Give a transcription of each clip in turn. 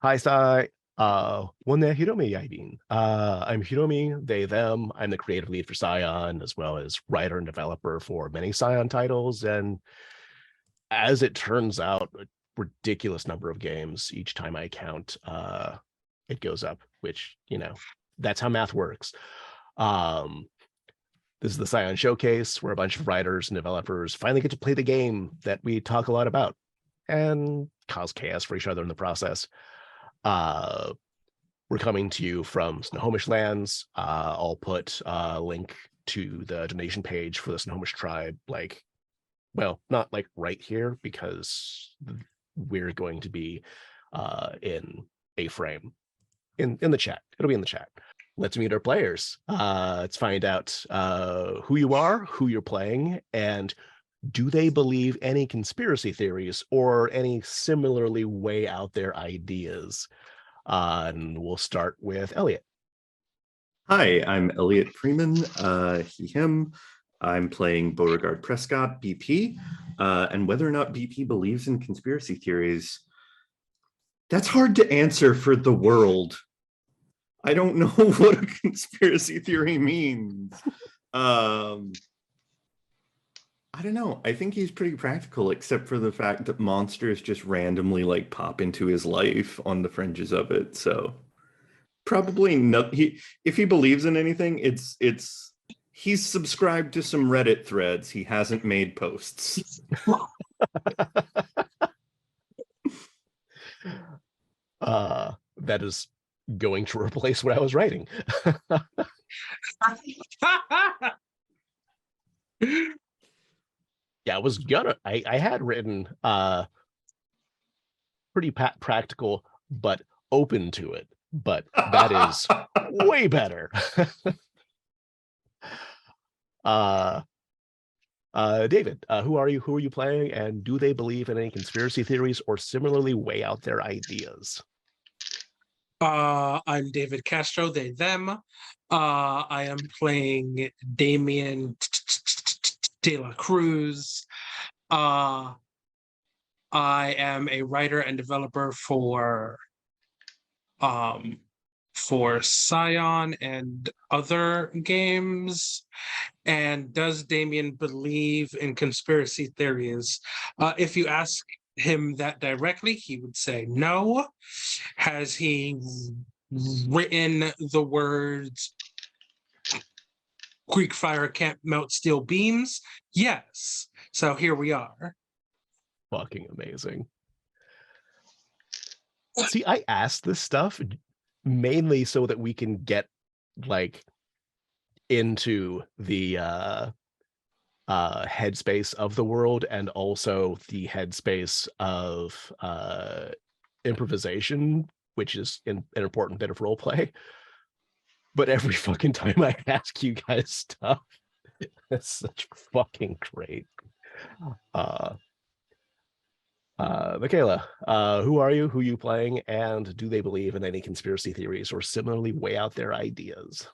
Hi, Sai. 오늘 Hiromi Yaibin. I'm Hiromi, they, them. I'm the creative lead for Scion, as well as writer and developer for many Scion titles. And as it turns out, a ridiculous number of games each time I count, it goes up, which, that's how math works. Um, this is the Scion Showcase, where a bunch of writers and developers finally get to play the game that we talk a lot about and cause chaos for each other in the process. Uh, we're coming to you from Snohomish lands. I'll put a link to the donation page for the Snohomish tribe, not like right here, because we're going to be in a frame in the chat. It'll be in the chat. Let's meet our players. Let's find out who you are, who you're playing, and do they believe any conspiracy theories or any similarly way out there ideas? And we'll start with Elliot. Hi, I'm Elliot Freeman, he, him. I'm playing Beauregard Prescott, BP. And whether or not BP believes in conspiracy theories, that's hard to answer for the world. I don't know what a conspiracy theory means. I don't know. I think he's pretty practical, except for the fact that monsters just randomly pop into his life on the fringes of it. So probably not. If he believes in anything, it's he's subscribed to some Reddit threads. He hasn't made posts. That is going to replace what I was writing. Yeah, I had written pretty practical, but open to it. But that is way better. David, who are you? Who are you playing? And do they believe in any conspiracy theories or similarly weigh out their ideas? I'm David Castro, they, them. I am playing Damien De La Cruz. I am a writer and developer for Scion and other games. And does Damien believe in conspiracy theories? If you ask him that directly, he would say no. Has he written the words Greek fire can't melt steel beams? Yes. So here we are. Fucking amazing. See, I asked this stuff mainly so that we can get into the headspace of the world, and also the headspace of improvisation, which is an important bit of role play. But every fucking time I ask you guys stuff, it's such fucking great. Michaela, who are you? Who are you playing? And do they believe in any conspiracy theories or similarly weigh out their ideas?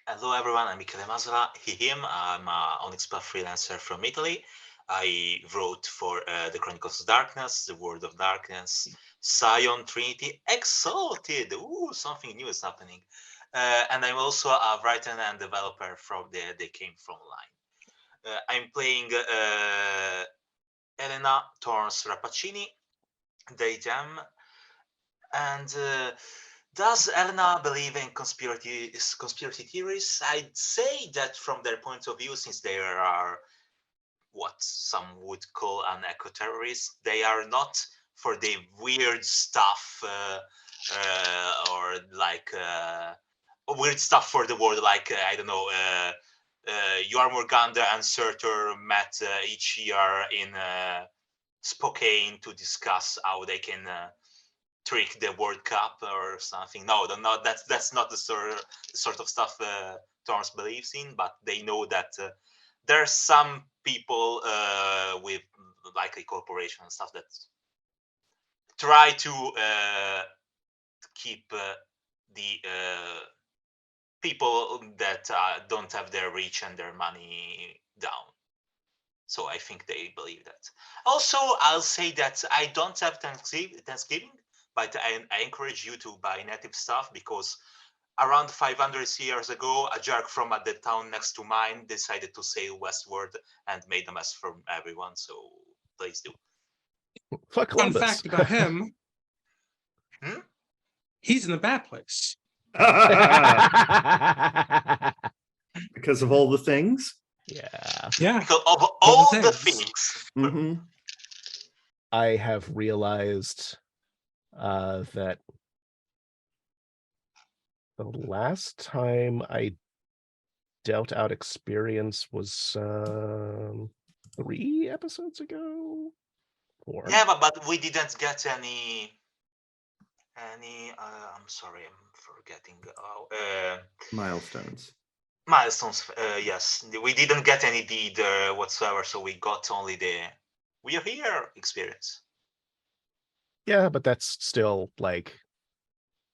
Hello everyone, I'm Michele Masola, he, him. I'm an Onyx Path freelancer from Italy. I wrote for The Chronicles of Darkness, The World of Darkness, Scion, Trinity, Exalted. Ooh, something new is happening. And I'm also a writer and developer from They Came From Line. I'm playing Elena Torns Rappaccini, they, them. And does Elena believe in conspiracy theories? I'd say that from their point of view, since they are what some would call an eco-terrorist, they are not for the weird stuff or weird stuff for the world, I don't know, Jormungandr and Surtur met each year in Spokane to discuss how they can trick the World Cup or something. No, that's not the sort of stuff Torrance believes in, but they know that there's some people with a corporation and stuff that try to keep the people that don't have their reach and their money down. So I think they believe that. Also, I'll say that I don't have Thanksgiving, but I encourage you to buy native stuff, because around 500 years ago, a jerk from the town next to mine decided to sail westward and made a mess for everyone. So please do. Fuck Fun Columbus. fact about him: Hmm? he's in the bad place. Because of all the things. Yeah. Yeah, Because of All all the the things. things. Hmm. I have realized that the last time I dealt out experience was 3 episodes ago. 4. Yeah, but we didn't get any. I'm sorry, I'm forgetting. Milestones. Milestones. Yes, we didn't get any deed whatsoever, so we got only the "we are here" experience. Yeah, but that's still like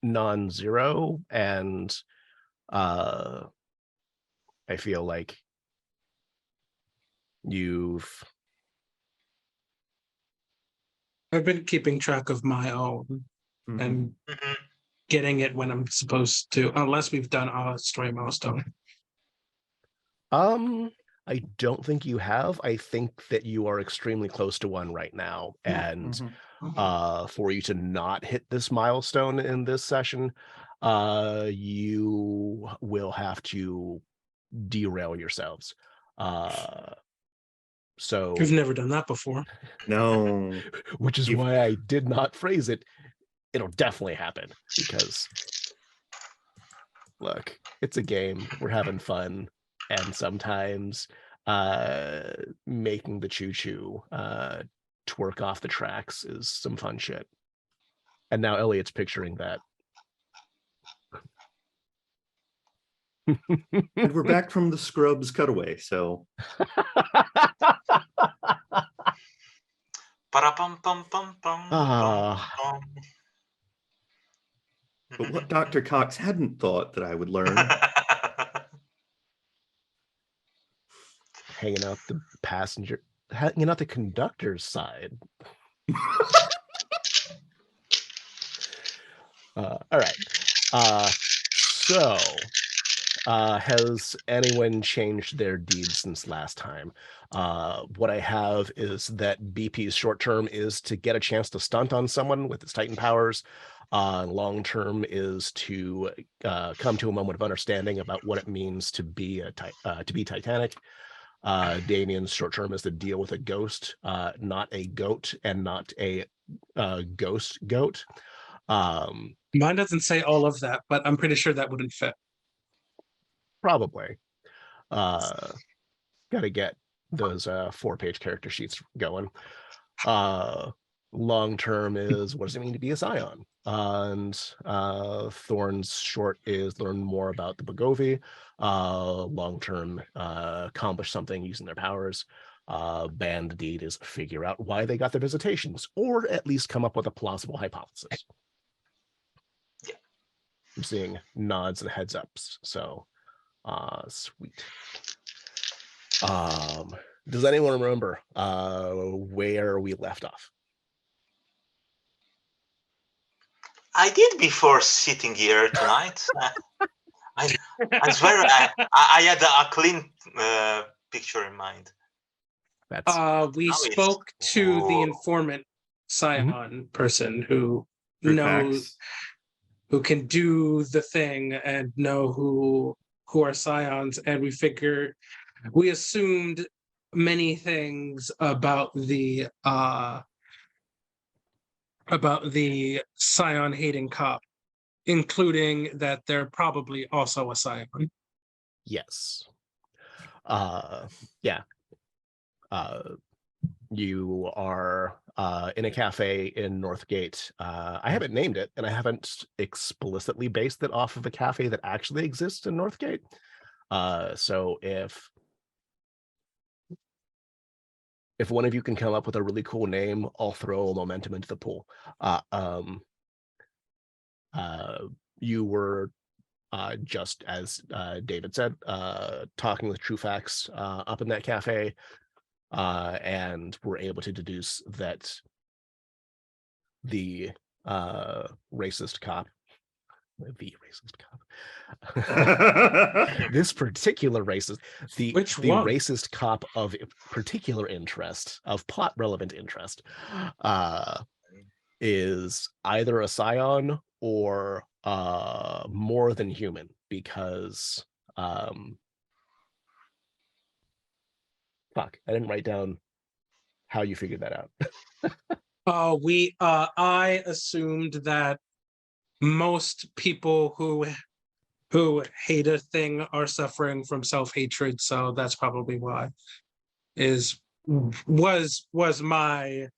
non-zero, and I feel like you've I've been keeping track of my own Mhm. and Mhm. getting it when I'm supposed to, unless we've done a story milestone. I don't think you have. I think that you are extremely close to one right now, and Mhm. for you to not hit this milestone in this session, you will have to derail yourselves. So We've never done that before. No. which is You've- why I did not phrase it. It'll definitely happen, because look, it's a game. We're having fun, and sometimes making the choo-choo twerk off the tracks is some fun shit. And now Elliot's picturing that. And we're back from the Scrubs cutaway, so Ba-da-bum-bum-bum-bum, Ah. bum. but what Dr. Cox hadn't thought that I would learn. hanging out the conductor's side. All right. So has anyone changed their deeds since last time? What I have is that BP's short term is to get a chance to stunt on someone with his Titan powers. Long term is to come to a moment of understanding about what it means to be Titanic. Damien's short term is to deal with a ghost, not a goat, and not a ghost goat. Mine doesn't say all of that, but I'm pretty sure that wouldn't fit. Probably. Gotta get those 4-page character sheets going. Long term is, what does it mean to be a Scion? And Thorn's short is learn more about the Bogovi. Long term, accomplish something using their powers. Band deed is figure out why they got their visitations, or at least come up with a plausible hypothesis. Yeah. I'm seeing nods and heads ups, so sweet. Does anyone remember where we left off? I did before sitting here tonight. I swear I had a clean picture in mind. That's We Now it's- spoke to the Whoa. informant Scion person who True knows, facts. who can do the thing and know who are Scions, and we assumed many things about the Scion hating cop, including that they're probably also a Scion. yes. Yeah. You are in a cafe in Northgate. I haven't named it, and I haven't explicitly based it off of a cafe that actually exists in Northgate. So if one of you can come up with a really cool name, I'll throw momentum into the pool. You were just as David said, talking with True Facts up in that cafe, and were able to deduce that the racist cop. The racist cop. Mm-hmm. This particular racist, the Which one? racist cop of particular interest, of plot relevant interest, is either a Scion or more than human, because fuck, I didn't write down how you figured that out. I assumed that most people who hate a thing are suffering from self-hatred, so that's probably why was my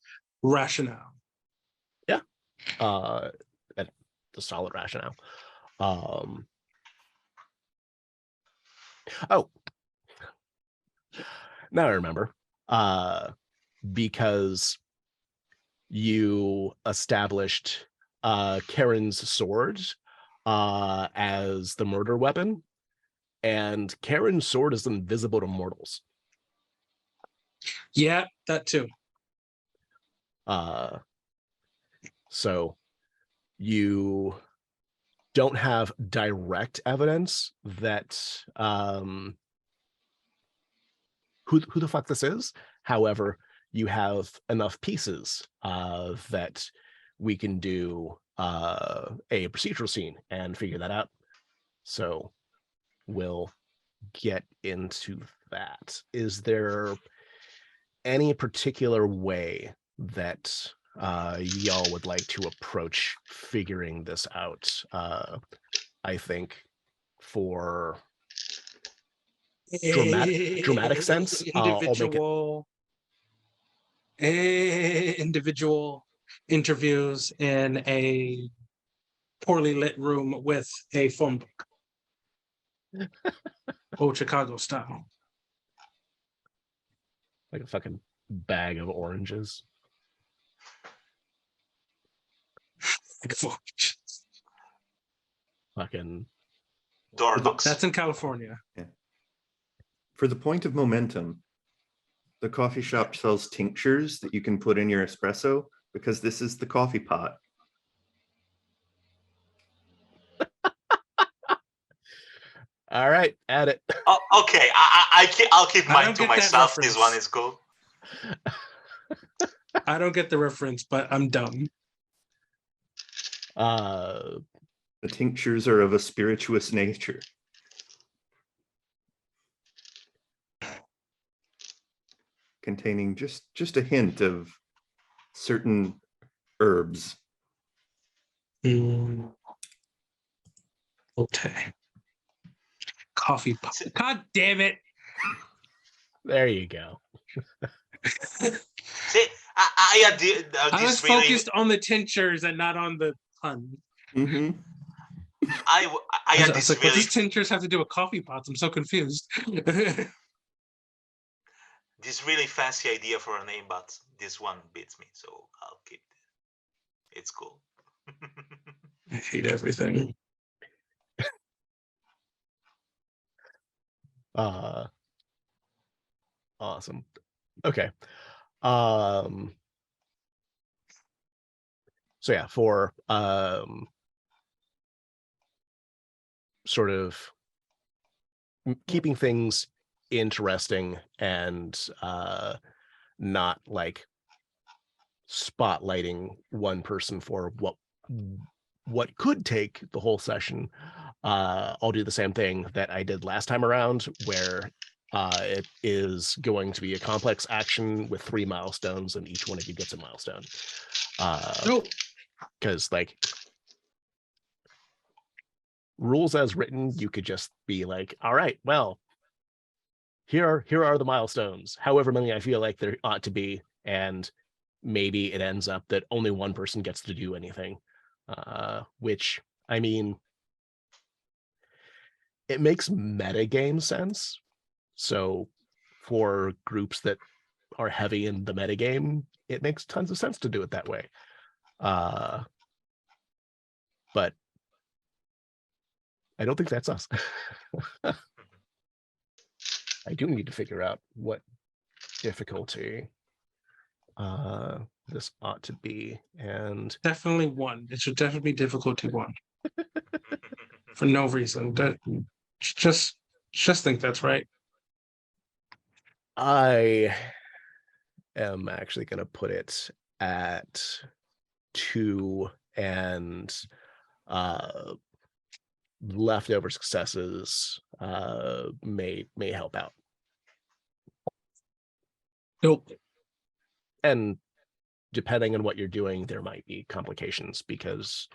rationale. Yeah. That's a solid rationale. Oh, now I remember. Because you established Karen's sword as the murder weapon, and Karen's sword is invisible to mortals. Yeah, that too. So you don't have direct evidence that who the fuck this is. However, you have enough pieces that we can do a procedural scene and figure that out. So we'll get into that. Is there any particular way that y'all would like to approach figuring this out? I think for dramatic sense, individual interviews in a poorly lit room with a phone book. Old Chicago style. Like a fucking bag of oranges. Fucking door knocks. That's in California. Yeah. For the point of momentum, the coffee shop sells tinctures that you can put in your espresso, because this is the coffee pot. all right, add it. Oh, okay, I'll keep mine to myself. This one is cool. I don't get the reference, but I'm dumb. The tinctures are of a spirituous nature. Containing just a hint of certain herbs. Okay. Coffee pot. God damn it. There you go. See, I was really, focused on the tinctures and not on the pun. Mm-hmm. I had this like, really. What does tinctures have to do with coffee pots? I'm so confused. This really fancy idea for a name, but this one beats me, so I'll keep it. It's cool. I hate everything. Awesome. Okay. So yeah, for sort of keeping things interesting and not like spotlighting one person for what could take the whole session, I'll do the same thing that I did last time around, where it is going to be a complex action with 3 milestones, and each one of you gets a milestone. Because like rules as written, you could just be like, all right, well, here are the milestones, however many I feel like there ought to be, and maybe it ends up that only one person gets to do anything, which, I mean, it makes metagame sense. So for groups that are heavy in the metagame, it makes tons of sense to do it that way. But I don't think that's us. I do need to figure out what difficulty. this ought to be. And Definitely 1. It should definitely be difficulty 1 for no reason. Just think that's right. I am actually going to put it at 2, and leftover successes may help out. Nope. And depending on what you're doing, there might be complications because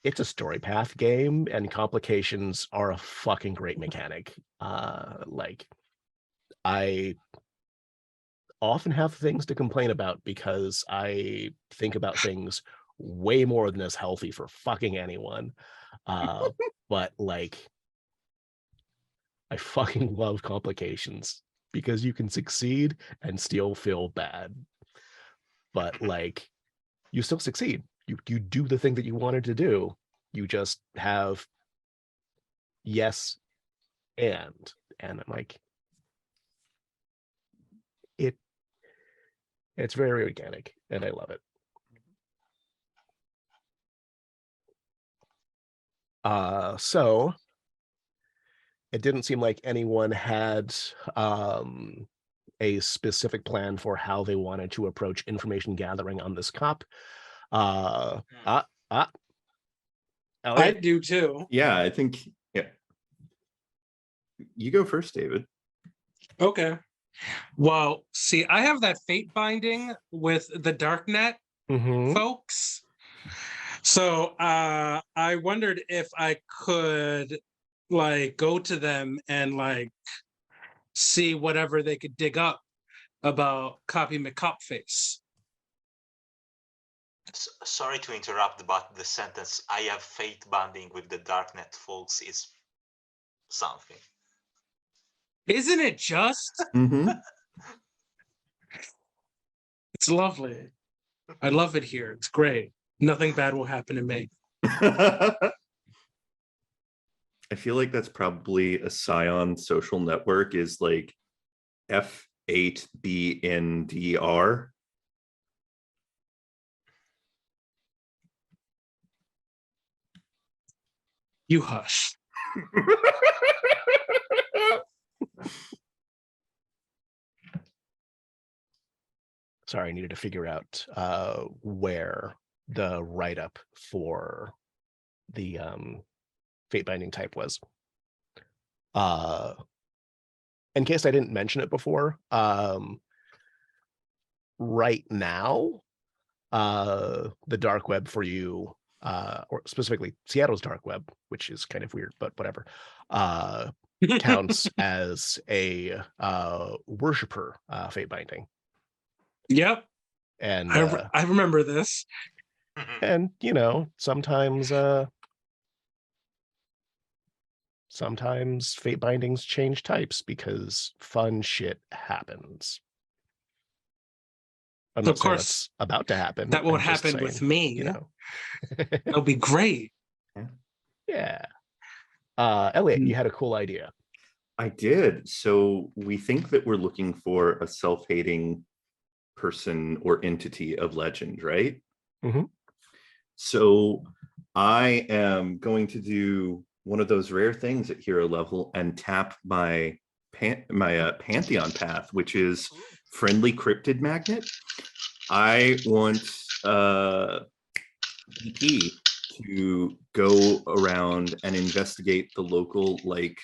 it's a Storypath game, and complications are a fucking great mechanic. Like, I often have things to complain about because I think about things way more than is healthy for fucking anyone. But like, I fucking love complications because you can succeed and still feel bad. But like, you still succeed. You do the thing that you wanted to do. You just have yes and I'm like, it's very organic and I love it. So it didn't seem like anyone had a specific plan for how they wanted to approach information gathering on this cop. I Elliot? do too. Yeah, I think, yeah. You go first, David. Okay. Well, see, I have that fate binding with the Darknet folks. So I wondered if I could like go to them and like see whatever they could dig up about Copy McCopface. Sorry to interrupt, but the sentence "I have fate bonding with the Darknet folks" is something. Isn't it just? It's lovely. I love it here. It's great. Nothing bad will happen to me. I feel like that's probably a Scion social network is like F8BNDR. You hush. Sorry, I needed to figure out where the write-up for the fate binding type was. In case I didn't mention it before, right now, the dark web for you, or specifically Seattle's dark web, which is kind of weird, but whatever, counts as a worshiper fate binding. Yep. And I remember this. And you know, sometimes fate bindings change types because fun shit happens. I'm not saying that's about to happen. That won't happen with me. You know, it'll be great. Yeah. Elliot, you had a cool idea. I did. So we think that we're looking for a self-hating person or entity of legend, right? So I am going to do one of those rare things at hero level and tap my Pantheon path, which is friendly cryptid magnet. I want BP to go around and investigate the local like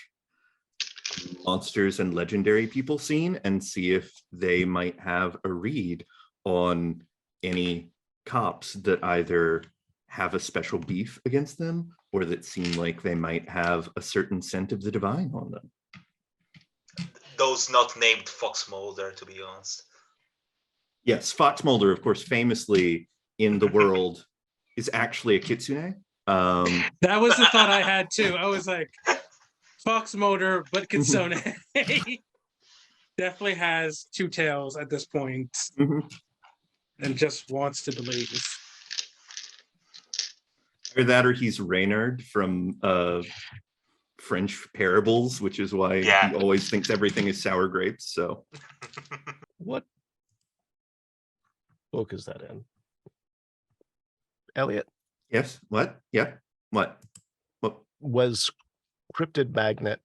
monsters and legendary people scene and see if they might have a read on any cops that either have a special beef against them or that seem like they might have a certain scent of the divine on them. Those not named Fox Mulder, to be honest. Yes, Fox Mulder, of course, famously in the world is actually a kitsune. That was the thought I had too. I was like, Fox Mulder, but kitsune. Definitely has two tails at this point and just wants to believe. Or that, or he's Reynard from French parables, which is why he always thinks everything is sour grapes. So Focus that in. Elliot, Yes. What? Yeah. What? What? was cryptid magnet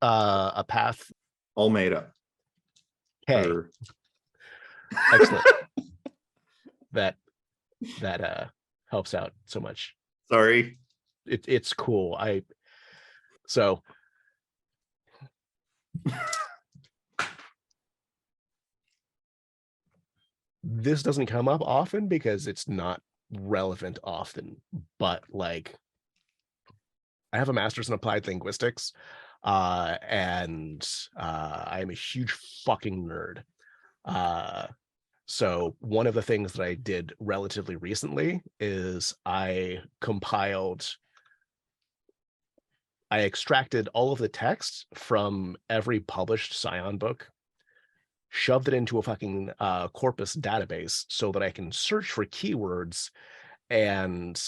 a path? All made up. Hey, Or- excellent. that helps out so much. Sorry. It's cool. So this doesn't come up often because it's not relevant often, but like I have a master's in applied linguistics, and I'm a huge fucking nerd. So one of the things that I did relatively recently is I extracted all of the text from every published Scion book, shoved it into a fucking corpus database so that I can search for keywords and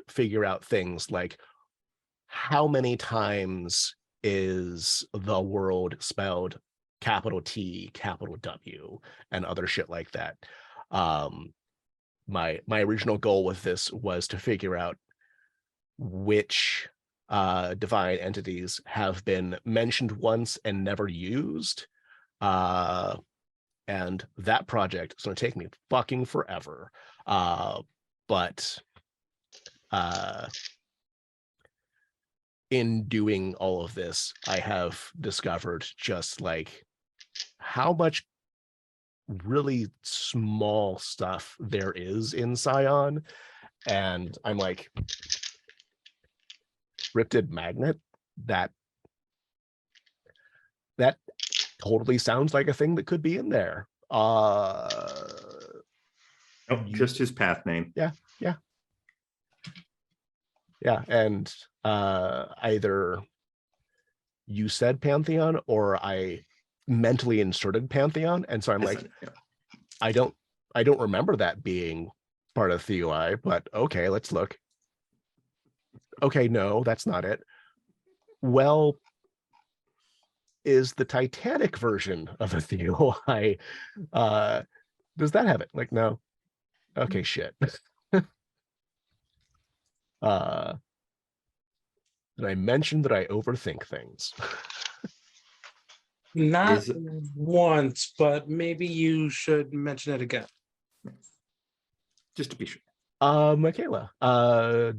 figure out things like how many times is the world spelled capital T, capital W, and other shit like that. My original goal with this was to figure out which divine entities have been mentioned once and never used. And that project is going to take me fucking forever. But in doing all of this, I have discovered just like how much really small stuff there is in Scion. And I'm like, cryptid magnet, that totally sounds like a thing that could be in there. Just his path name. Yeah. And either you said Pantheon or I mentally inserted Pantheon, and so I'm like, I don't remember that being part of Theoi, but okay, let's look. Okay, no, that's not it. Well, is the Titanic version of a Theoi, does that have it? Like, no. Okay, shit. And I mentioned that I overthink things. Not once, but maybe you should mention it again. Just to be sure. Michaela,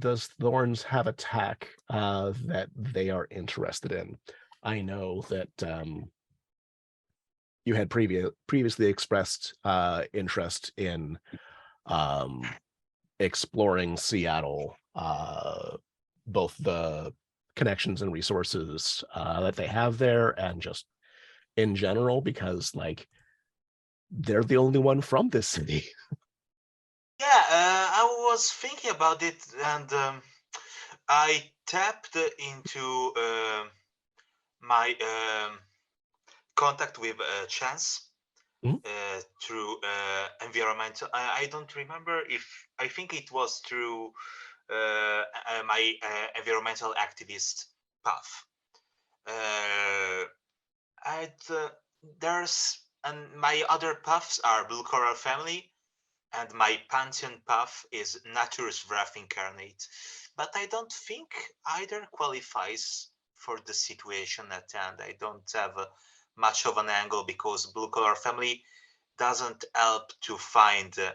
does Thorns have a tack that they are interested in? I know that you had previously expressed interest in exploring Seattle, both the connections and resources that they have there, and just in general, because like they're the only one from this city. Yeah, I was thinking about it, and I tapped into my contact with Chance through environmental. I don't remember if I think it was through my environmental activist path. There's and my other paths are Blue Coral Family, and my Pantheon path is Nature's Wrath Incarnate. But I don't think either qualifies for the situation at hand. I don't have much of an angle because Blue Collar Family doesn't help to find a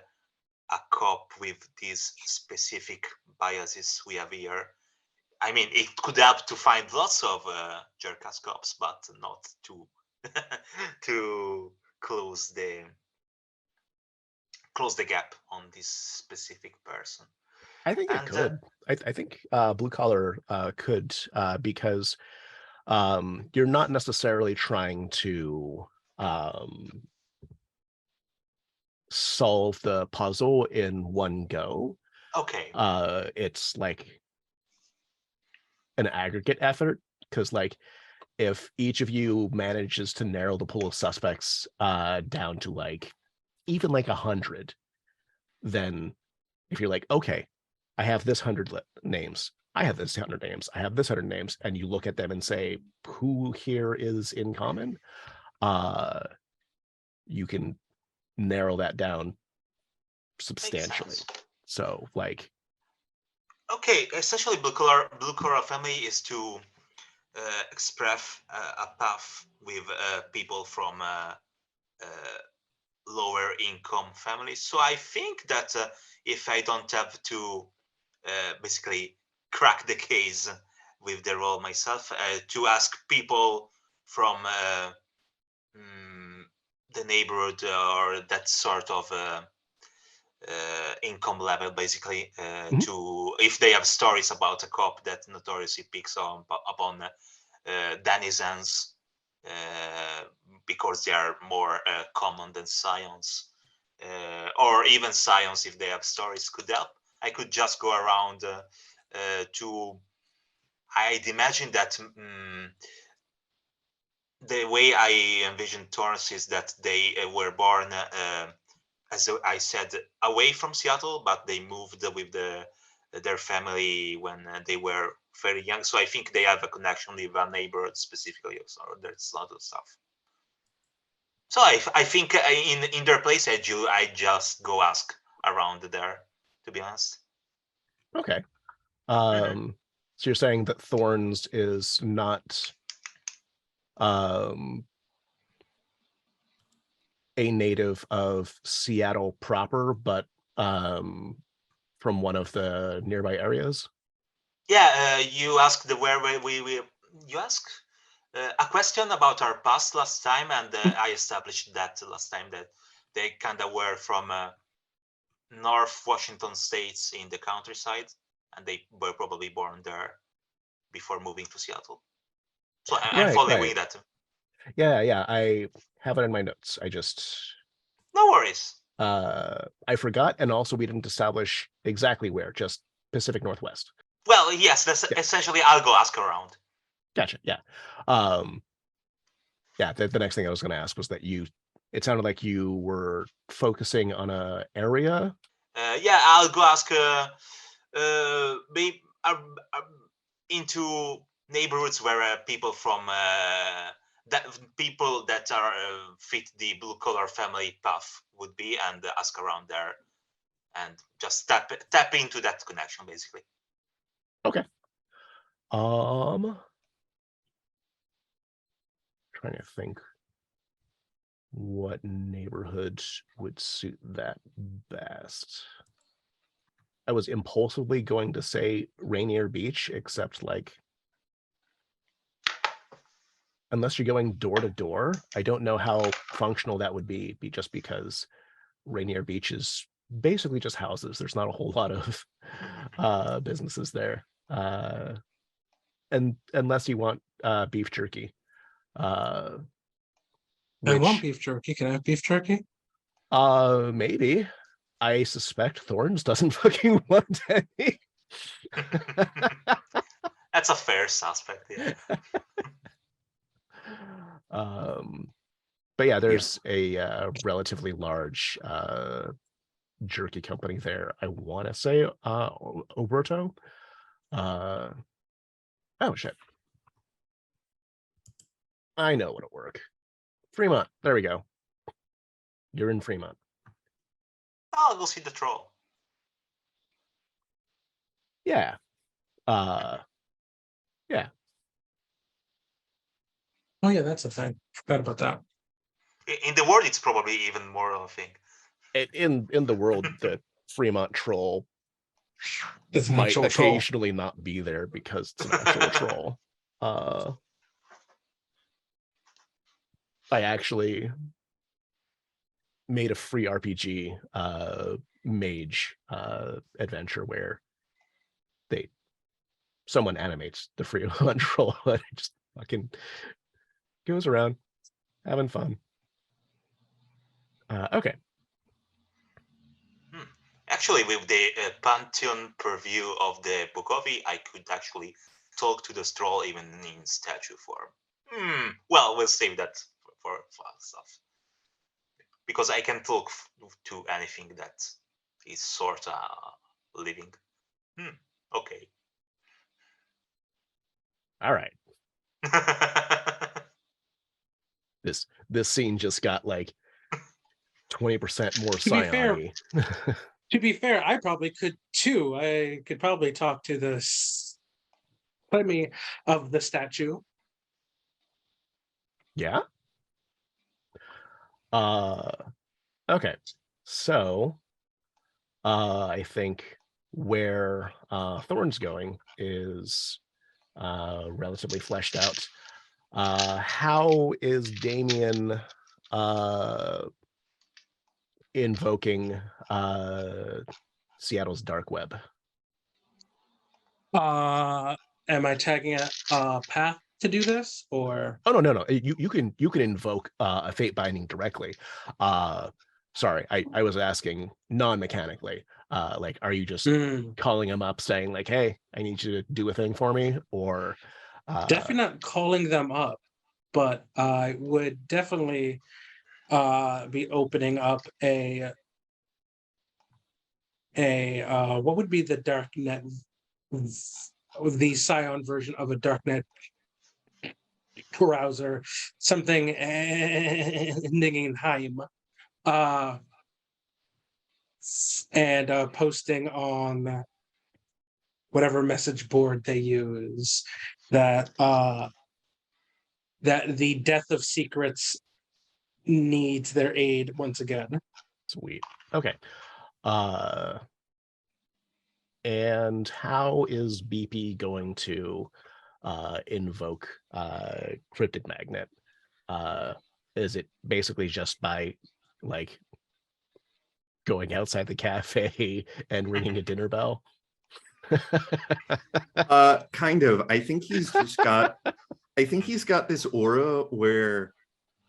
cop with these specific biases we have here. I mean, it could help to find lots of jerk-ass cops, but not to to close the gap on this specific person. I think it could. I think Blue Collar could, because you're not necessarily trying to solve the puzzle in one go. Okay. It's like an aggregate effort, because like if each of you manages to narrow the pool of suspects down to like even like 100, then if you're like, okay, I have this 100 names, I have this 100 names, I have this 100 names, and you look at them and say, who here is in common? you can narrow that down Makes substantially. sense. So like, Okay, essentially, blue collar family is to express a path with people from lower income families. So I think that if I don't have to basically crack the case with the role myself, to ask people from the neighborhood or that sort of income level, basically, to if they have stories about a cop that notoriously picks upon denizens because they are more common than Scions, or even Scions, if they have stories, could help. I could just go around to. I'd imagine that the way I envision Torrance is that they were born, as I said, away from Seattle, but they moved with their family when they were very young. So I think they have a connection with a neighborhood specifically. So there's a lot of stuff. So I think in their place, I just go ask around there, to be honest. okay. So you're saying that Thorns is not a native of Seattle proper, but from one of the nearby areas? Yeah, you asked where we you asked a question about our past last time, and I established that last time that they kind of were from North Washington states in the countryside, and they were probably born there before moving to Seattle. So I'm following that. Yeah, I have it in my notes. I just No worries. I forgot, and also we didn't establish exactly where, just Pacific Northwest. Well, yes, that's essentially I'll go ask around. Gotcha. Yeah. Yeah, the next thing I was going to ask was that it sounded like you were focusing on a area. Yeah, I'll go ask maybe into neighborhoods where people from people that are fit the blue collar family path would be, and ask around there, and just tap into that connection, basically. Okay. Trying to think what neighborhood would suit that best. I was impulsively going to say Rainier Beach, except like, unless you're going door to door, I don't know how functional that would be just because Rainier Beach is basically just houses. There's not a whole lot of businesses there. And unless you want beef jerky. I want beef jerky. Can I have beef jerky? Maybe. I suspect Thorns doesn't fucking want any. That's a fair suspect, yeah. But yeah, there's a relatively large jerky company there. I want to say Oberto. Oh shit. I know what'll work. Fremont. There we go. You're in Fremont. I'll go see the troll. Yeah. Yeah. Oh yeah, that's a thing. Forgot about that. In the world, it's probably even more of a thing. In the world, the Fremont troll might occasionally not be there because it's an actual troll. I actually made a free RPG mage adventure where someone animates the Fremont troll and it just fucking goes around having fun. Okay. Actually, with the Pantheon purview of the Bukovi, I could actually talk to the troll even in statue form. Well, we'll save that for stuff. Because I can talk to anything that is sort of living. Okay. All right. This scene just got like 20% more To be fair- Scion-y. To be fair, I probably could too. I could probably talk to the me of the statue. Yeah. Okay. So I think where Thorn's going is relatively fleshed out. How is Damien invoking Seattle's dark web? Am I tagging a path to do this, or? Oh no. You can invoke a fate binding directly. Sorry, I was asking non-mechanically. Like, are you just calling him up saying like, hey, I need you to do a thing for me? Or definitely not calling them up, but I would definitely be opening up a what would be the darknet, the Scion version of a darknet browser, something ending in Heim, and posting on whatever message board they use that that the death of secrets needs their aid once again. Sweet. Okay. And how is BP going to invoke Cryptid Magnet? Is it basically just by like going outside the cafe and ringing a dinner bell? Kind of. I think he's got this aura where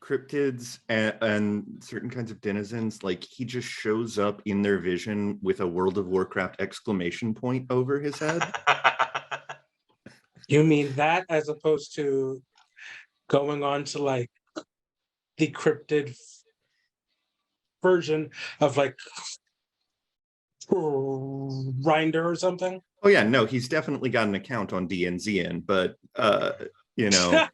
cryptids and certain kinds of denizens, like, he just shows up in their vision with a World of Warcraft exclamation point over his head. You mean that, as opposed to going on to like the cryptid version of like Grinder or something? Oh yeah, no, he's definitely got an account on DNZN, but you know.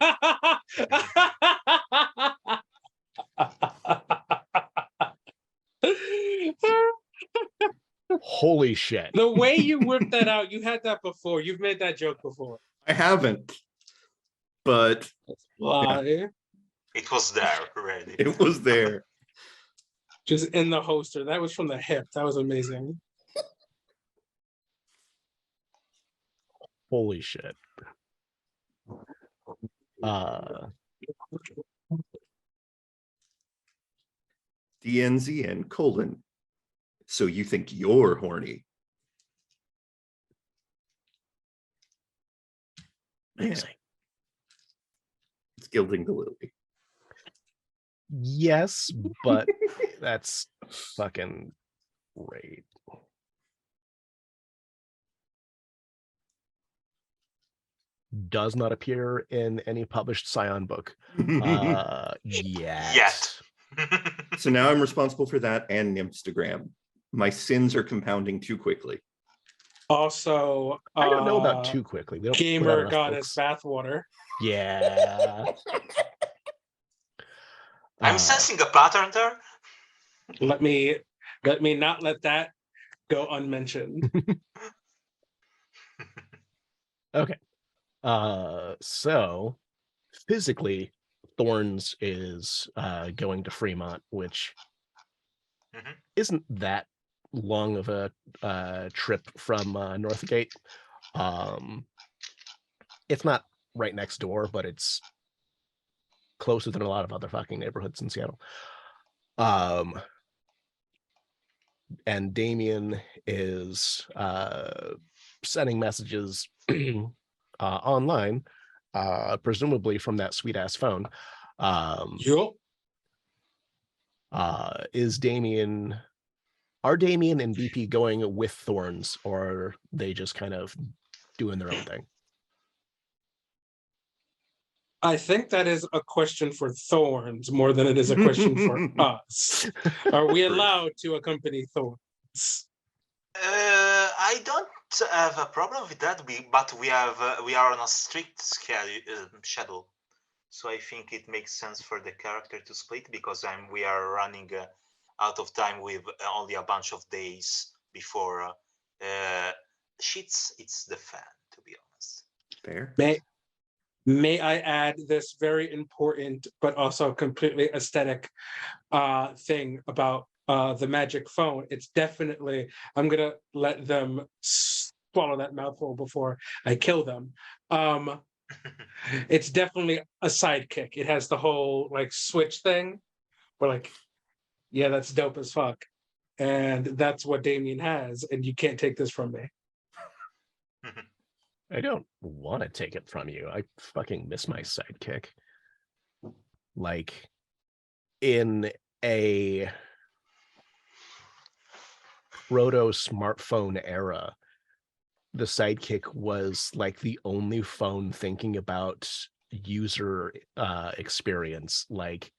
Holy shit. The way you whipped that out, you had that before. You've made that joke before. I haven't, but Why? It was there already. it was there. Just in the holster. That was from the hip. That was amazing. Holy shit. DNZN : so you think you're horny? Amazing. It's gilding the lily. Yes, but that's fucking great. Does not appear in any published Scion book yet. So now I'm responsible for that and Nymphstagram. My sins are compounding too quickly. Also, I don't know about too quickly. We don't put out Gamer enough Goddess books. bathwater. Yeah. I'm sensing a pattern there. Let me not let that go unmentioned. Okay. So physically, Thorns is going to Fremont, which isn't that long of a trip from Northgate. It's not right next door, but it's closer than a lot of other fucking neighborhoods in Seattle. And Damien is sending messages online, presumably from that sweet ass phone. Yup. Are Damien and BP going with Thorns, or are they just kind of doing their own thing? I think that is a question for Thorns more than it is a question for us. Are we allowed to accompany Thorns? I don't have a problem with that, but we are on a strict schedule, so I think it makes sense for the character to split, because we are running out of time with only a bunch of days before shit's it's the fan, to be honest. Fair. May I add this very important but also completely aesthetic thing about the magic phone? It's definitely, I'm gonna let them swallow that mouthful before I kill them. It's definitely a sidekick. It has the whole like switch thing where like, yeah, that's dope as fuck. And that's what Damien has, and you can't take this from me. I don't want to take it from you. I fucking miss my sidekick. Like, in a proto-smartphone era, the sidekick was like the only phone thinking about user experience. Like,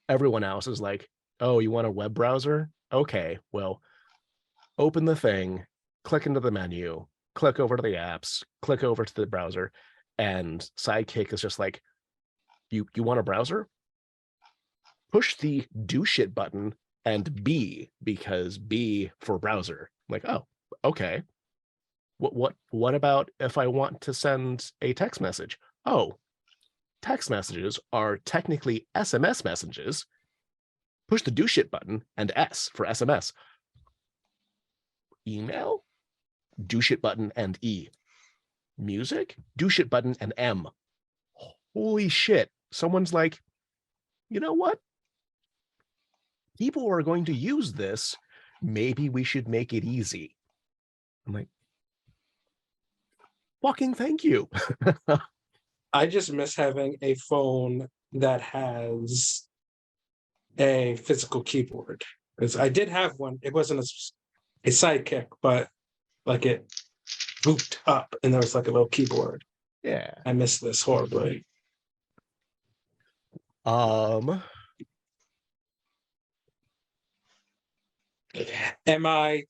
everyone else is like, oh, you want a web browser? Okay, well, open the thing, click into the menu, click over to the apps, click over to the browser, and Sidekick is just like, you want a browser? Push the do shit button and B, because B for browser. Like, oh, okay. What about if I want to send a text message? Oh, text messages are technically SMS messages. Push the do shit button and S for SMS. Email? Do shit button and E. Music? Do shit button and M. Holy shit. Someone's like, you know what? People are going to use this. Maybe we should make it easy. I'm like, fucking thank you. I just miss having a phone that has a physical keyboard. Because I did have one. It wasn't a sidekick, but like it booped up and there was like a little keyboard. Yeah. I miss this horribly. Am I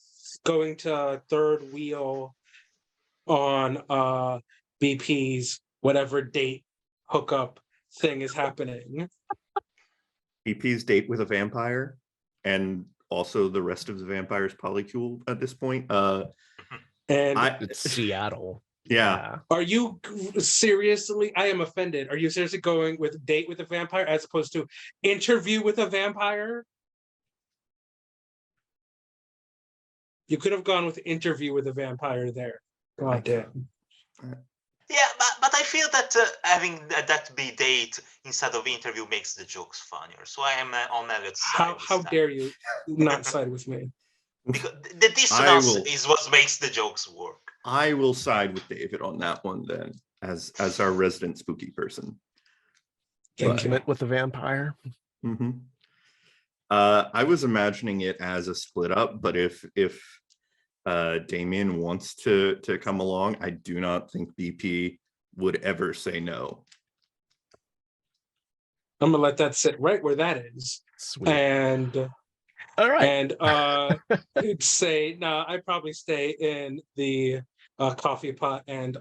going to third wheel on BP's whatever date hookup thing is happening? BP's date with a vampire, and also the rest of the vampires polycule at this point. And It's Seattle. Yeah. are you seriously? I am offended. Are you seriously going with date with a vampire as opposed to interview with a vampire? You could have gone with interview with a vampire there. God damn. Yeah, but I feel that having that be date instead of interview makes the jokes funnier. So I am on Elliot's side. How dare you not side with me? Because the dissonance is what makes the jokes work. I will side with David on that one then, as our resident spooky person. Intimate with the vampire. Mm-hmm. I was imagining it as a split up, but if Damien wants to come along, I do not think BP would ever say no. I'm gonna let that sit right where that is. Sweet. And all right. And say no, I'd probably stay in the coffee pot and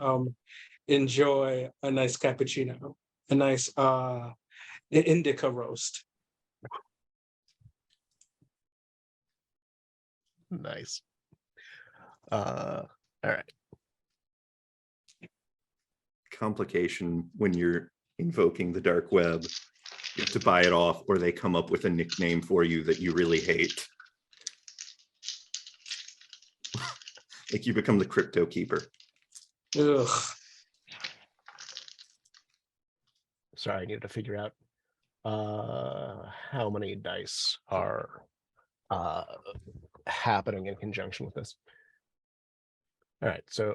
enjoy a nice cappuccino, a nice indica roast. Nice. All right. Complication when you're invoking the dark web. You have to buy it off, or they come up with a nickname for you that you really hate. Like you become the crypto keeper. Ugh. Sorry, I needed to figure out how many dice are happening in conjunction with this. All right, so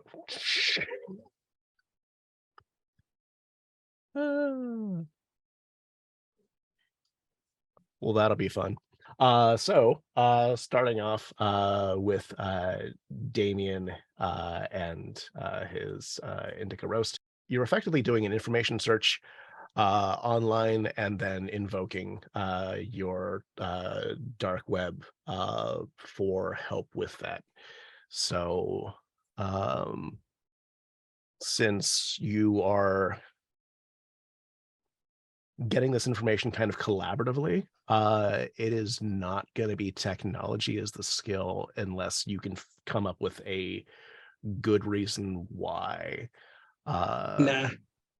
well, that'll be fun. So starting off with Damien and his indica roast, you're effectively doing an information search online and then invoking your dark web for help with that. So since you are getting this information kind of collaboratively, It is not going to be technology as the skill unless you can come up with a good reason why. Nah.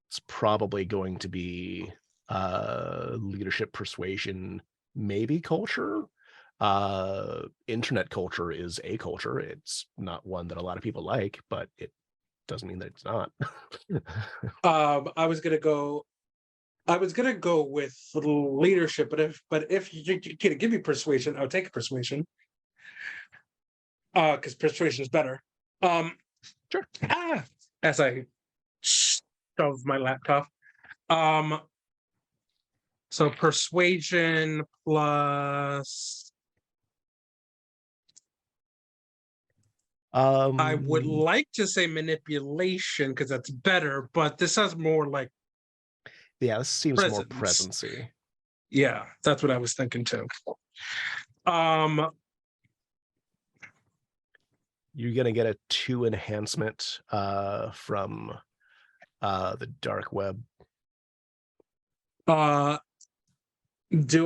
It's probably going to be leadership, persuasion, maybe culture. Internet culture is a culture. It's not one that a lot of people like, but it doesn't mean that it's not. I was gonna go with leadership, but if you can give me persuasion, I'll take persuasion. Because persuasion is better. Sure. As I shove my laptop. So persuasion plus. I would like to say manipulation because that's better, but this sounds more like. Yeah, this seems more presence. presency. Yeah, that's what I was thinking too. You're gonna get a 2 enhancement from the dark web. Do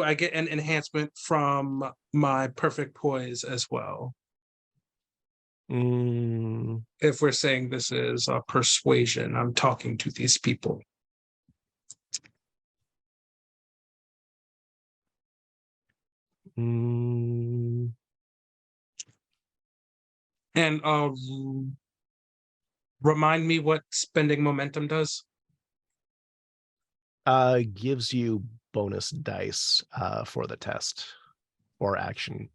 I get an enhancement from my perfect poise as well? If we're saying this is a persuasion, I'm talking to these people. And remind me what spending momentum does. Gives you bonus dice for the test or action.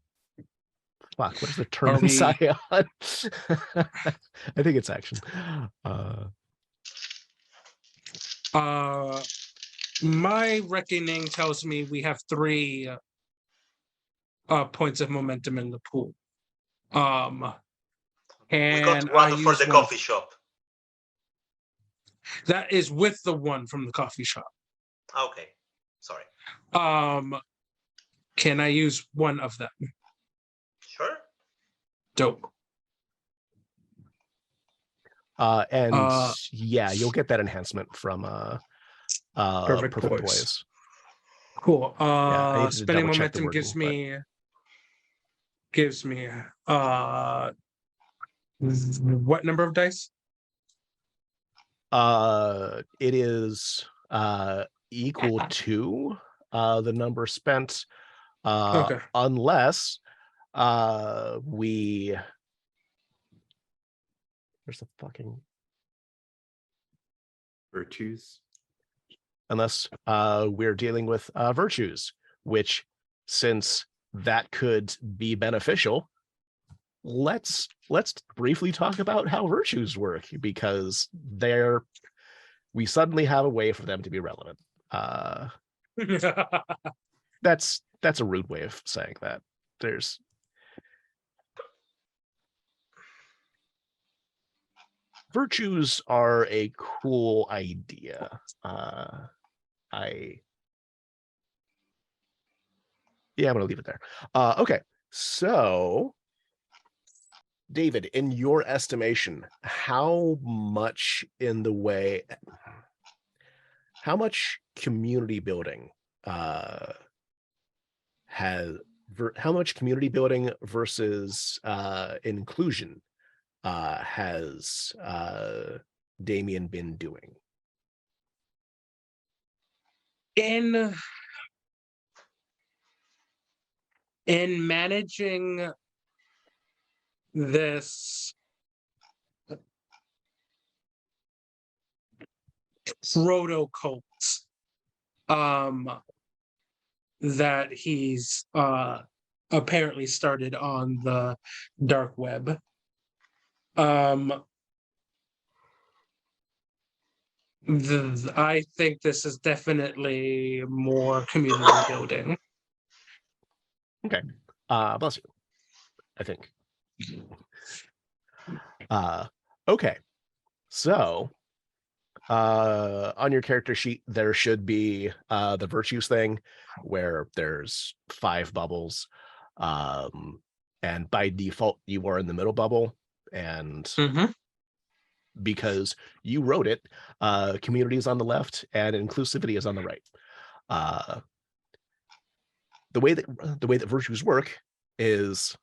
Fuck, what is the term in Scion? I think it's action. My reckoning tells me we have 3 points of momentum in the pool. We got one for the coffee shop. That is with the one from the coffee shop. Okay, sorry. Can I use one of them? Sure. Dope. Yeah, you'll get that enhancement from perfect poise. Cool. Spending momentum gives me what number of dice? It is equal to the number spent, Okay. unless there's the fucking virtues. Unless we're dealing with virtues, which, since that could be beneficial, let's briefly talk about how virtues work, because we suddenly have a way for them to be relevant. That's a rude way of saying that. Virtues are a cool idea. I'm gonna leave it there. Okay, so David, in your estimation, how much community building versus inclusion has Damien been doing? In managing this proto cult that he's apparently started on the dark web, I think this is definitely more community building. Okay. Bless you, I think. Okay. So on your character sheet, there should be the virtues thing where there's 5 bubbles. And by default, you are in the middle bubble. And because you wrote it, community is on the left and inclusivity is on the right. the way that virtues work is,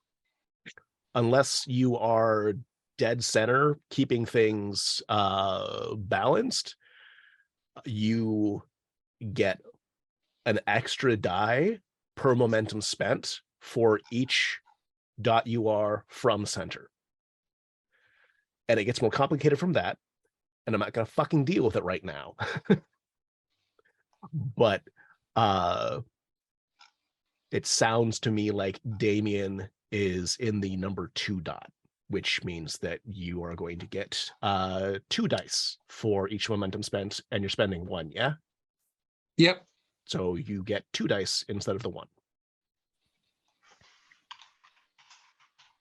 unless you are dead center, keeping things balanced, you get an extra die per momentum spent for each dot you are from center. And it gets more complicated from that, and I'm not gonna fucking deal with it right now. But it sounds to me like Damien is in the number 2 dot, which means that you are going to get 2 dice for each momentum spent, and you're spending 1, yeah? Yep. So you get 2 dice instead of the 1.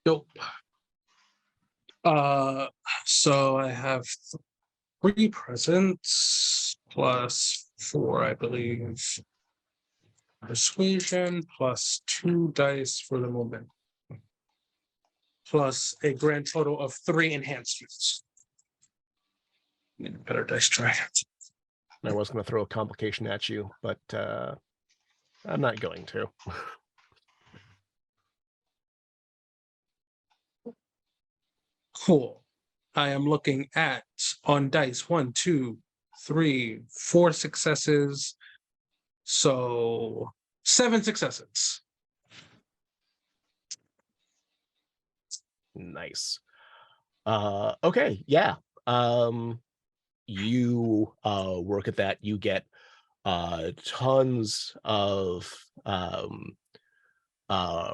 Nope. So I have 3 presents plus 4, I believe. Persuasion plus 2 dice for the moment. Plus a grand total of 3 enhanced use. Need a better dice try. I was going to throw a complication at you, but I'm not going to. Cool. I am looking at on dice 1, 2, 3, 4 successes. So 7 successes. Nice. Okay, yeah. You work at that. You get tons of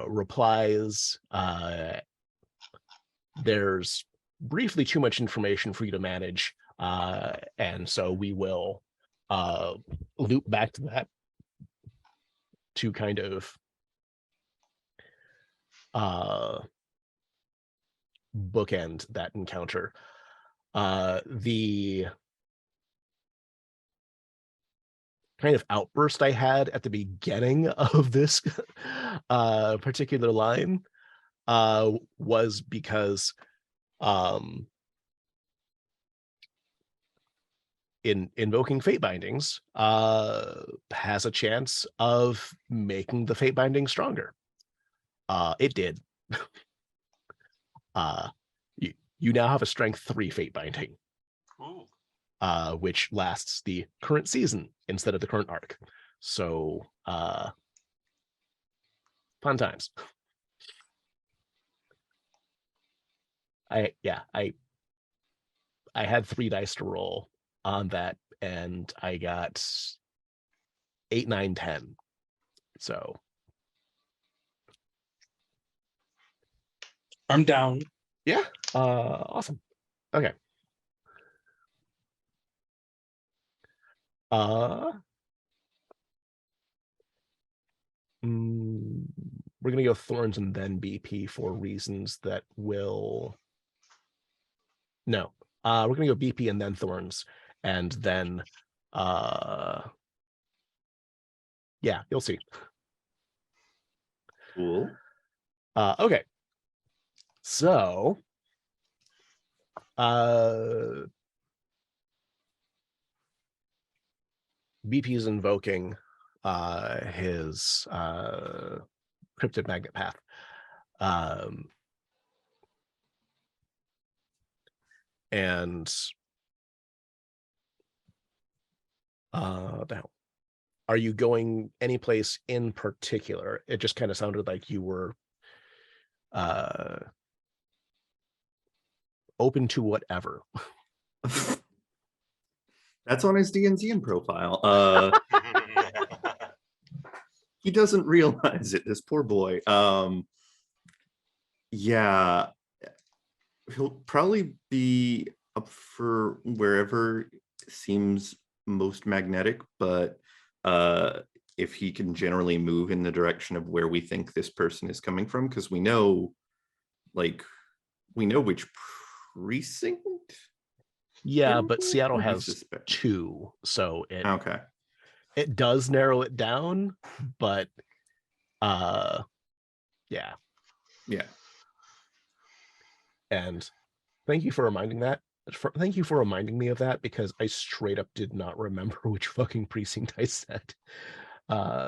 replies. There's briefly too much information for you to manage, and so we will loop back to that to kind of bookend that encounter. The kind of outburst I had at the beginning of this particular line was because in invoking fate bindings has a chance of making the fate binding stronger. It did. You now have a strength 3 fate binding. Ooh. Which lasts the current season instead of the current arc. So fun times. I had 3 dice to roll on that, and I got 8, 9, 10. So I'm down. yeah, awesome. Okay. We're gonna go Thorns and then BP for reasons that will. No, we're gonna go BP and then Thorns, and then yeah, you'll see. Cool. Okay. So BP is invoking his cryptid magnet path. And the hell? Are you going any place in particular? It just kind of sounded like you were open to whatever. That's on his DNZN profile. He doesn't realize it, this poor boy. Yeah, he'll probably be up for wherever seems most magnetic, but if he can generally move in the direction of where we think this person is coming from, because we know which precinct. Yeah, but Seattle Or do you has suspect? 2, so Okay. it does narrow it down, but yeah. And thank you for reminding that. Thank you for reminding me of that, because I straight up did not remember which fucking precinct I said.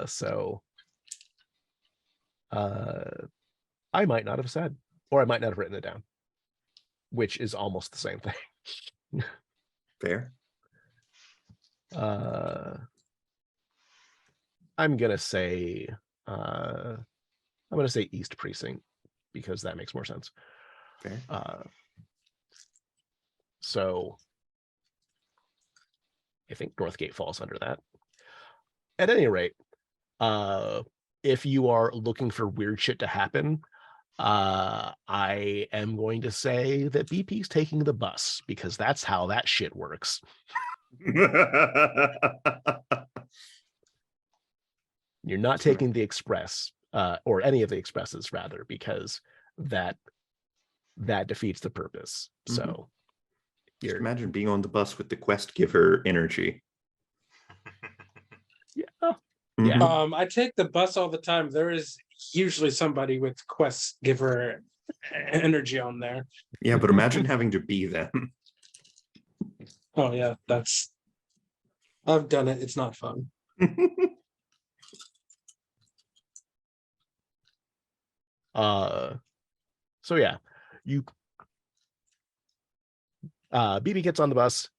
So I might not have said, or I might not have written it down, which is almost the same thing. Fair. I'm gonna say East Precinct because that makes more sense. Fair. So I think Northgate falls under that. At any rate, if you are looking for weird shit to happen, I am going to say that BP's taking the bus because that's how that shit works. You're not taking the express, or any of the expresses rather, because that defeats the purpose. So just imagine being on the bus with the quest giver energy. Yeah. I take the bus all the time. There is usually somebody with quest giver energy on there. Yeah, but imagine having to be them. Oh yeah, I've done it. It's not fun. So yeah, you BB gets on the bus.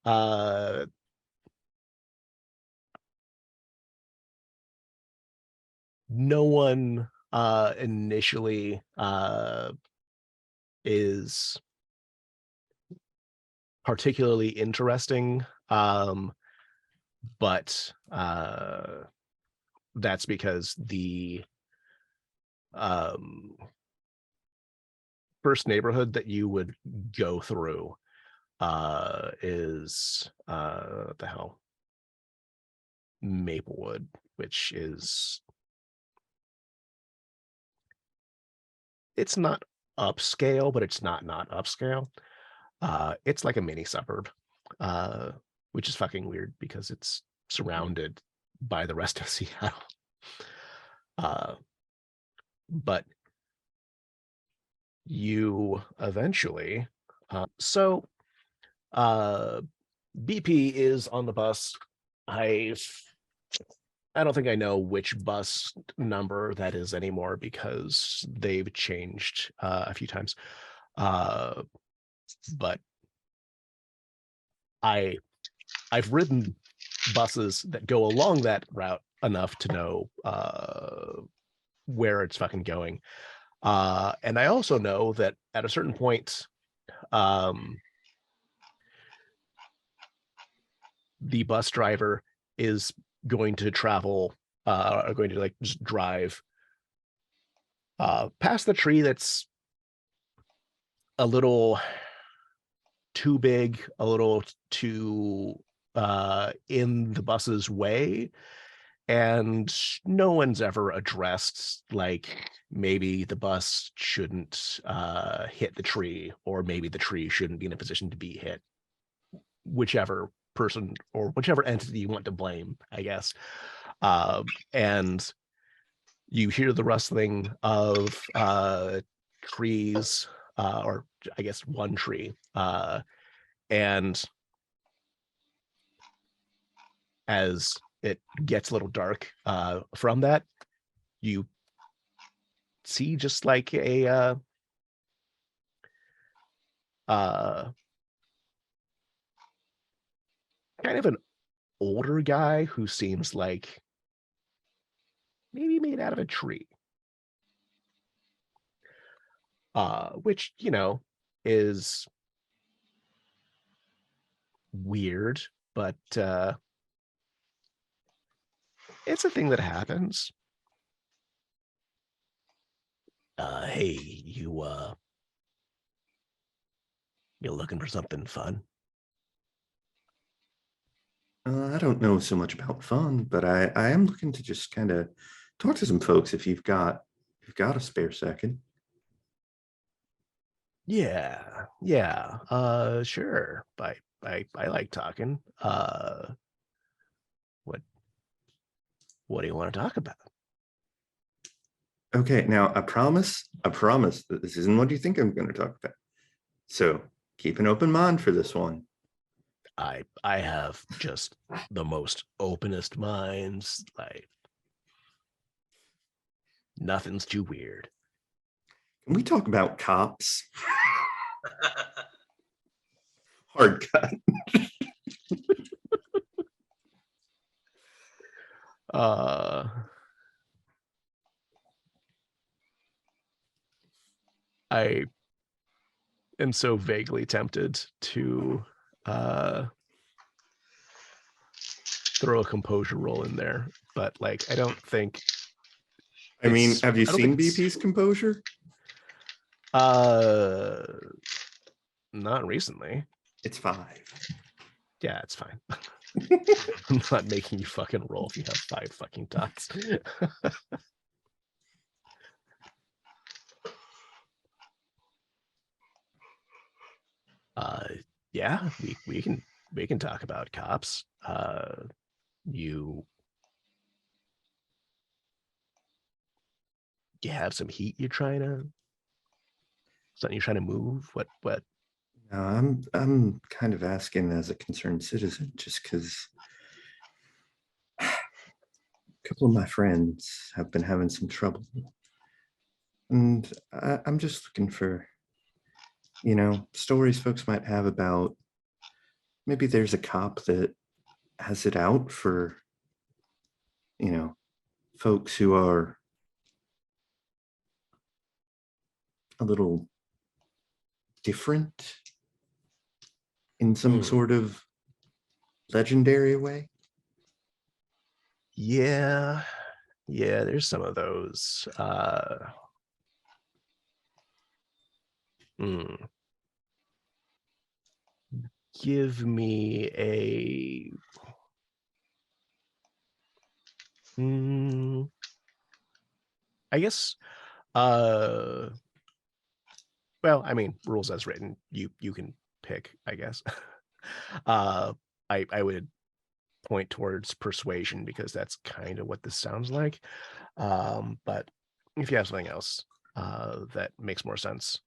No one initially is particularly interesting, but that's because the first neighborhood that you would go through is the hell Maplewood, which is, it's not upscale, but it's not upscale. It's like a mini suburb, which is fucking weird because it's surrounded by the rest of Seattle. But you eventually, BP is on the bus. I don't think I know which bus number that is anymore because they've changed a few times. But I've ridden buses that go along that route enough to know where it's fucking going. And I also know that at a certain point, the bus driver is going to travel, going to like just drive past the tree that's a little too big, a little too in the bus's way, and no one's ever addressed like maybe the bus shouldn't hit the tree, or maybe the tree shouldn't be in a position to be hit, whichever person or whichever entity you want to blame, I guess. And you hear the rustling of trees, or I guess one tree, and as it gets a little dark from that, you see just like a kind of an older guy who seems like maybe made out of a tree, which, you know, is weird, but it's a thing that happens. Hey, you looking for something fun? I don't know so much about fun, but I am looking to just kind of talk to some folks if you've got a spare second. Yeah, sure. I like talking. What do you want to talk about? Okay, now I promise that this isn't what you think I'm going to talk about. So keep an open mind for this one. I have just the most openest minds. Like, Nothing's too weird. Can we talk about cops? Hard cut. I am so vaguely tempted to throw a composure roll in there, but like I don't think. I mean, have you I don't seen think it's- BP's composure? Not recently. It's 5. Yeah, it's fine. I'm not making you fucking roll if you have 5 fucking dots. Yeah, we can talk about cops. You have some heat you're trying to something you're trying to move? What No, I'm kind of asking as a concerned citizen, just because a couple of my friends have been having some trouble, and I'm just looking for, stories folks might have about maybe there's a cop that has it out for, folks who are a little different in some sort of legendary way. Yeah, there's some of those. Give me a I guess well, I mean, rules as written, you can pick, I guess. I would point towards persuasion because that's kind of what this sounds like. But if you have something else that makes more sense.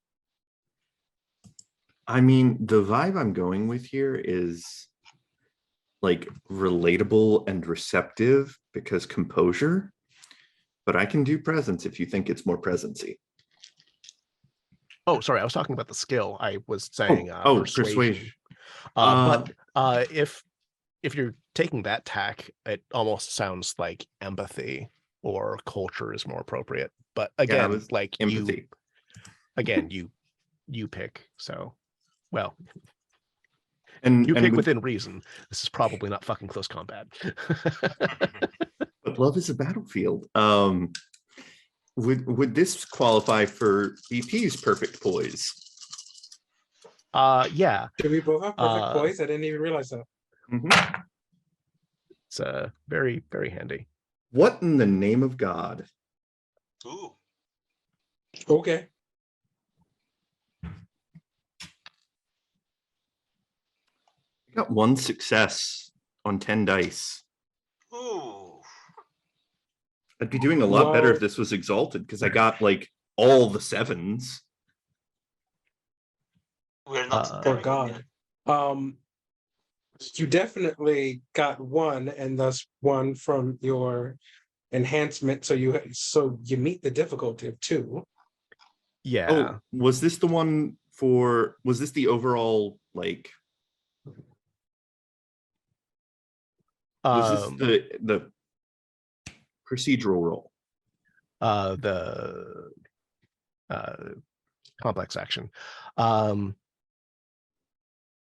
I mean, the vibe I'm going with here is like relatable and receptive because composure, but I can do presence if you think it's more presency. Oh, sorry, I was talking about the skill. I was saying persuasion. But if you're taking that tack, it almost sounds like empathy or culture is more appropriate. But again, yeah, like empathy. You pick. So, well, and you pick with, within reason. This is probably not fucking close combat. But love is a battlefield. Would this qualify for BP's perfect poise? Yeah. Do we both have perfect poise? I didn't even realize that. Mm-hmm. It's very, very handy. What in the name of God? Ooh. Okay. I got 1 success on 10 dice. Ooh. I'd be doing a lot better if this was exalted because I got like all the 7s. We're not Oh God. You definitely got 1, and thus 1 from your enhancement. So you meet the difficulty of 2. Yeah. Oh, was this the one for? Was this the overall like? Was this the procedural roll? The complex action.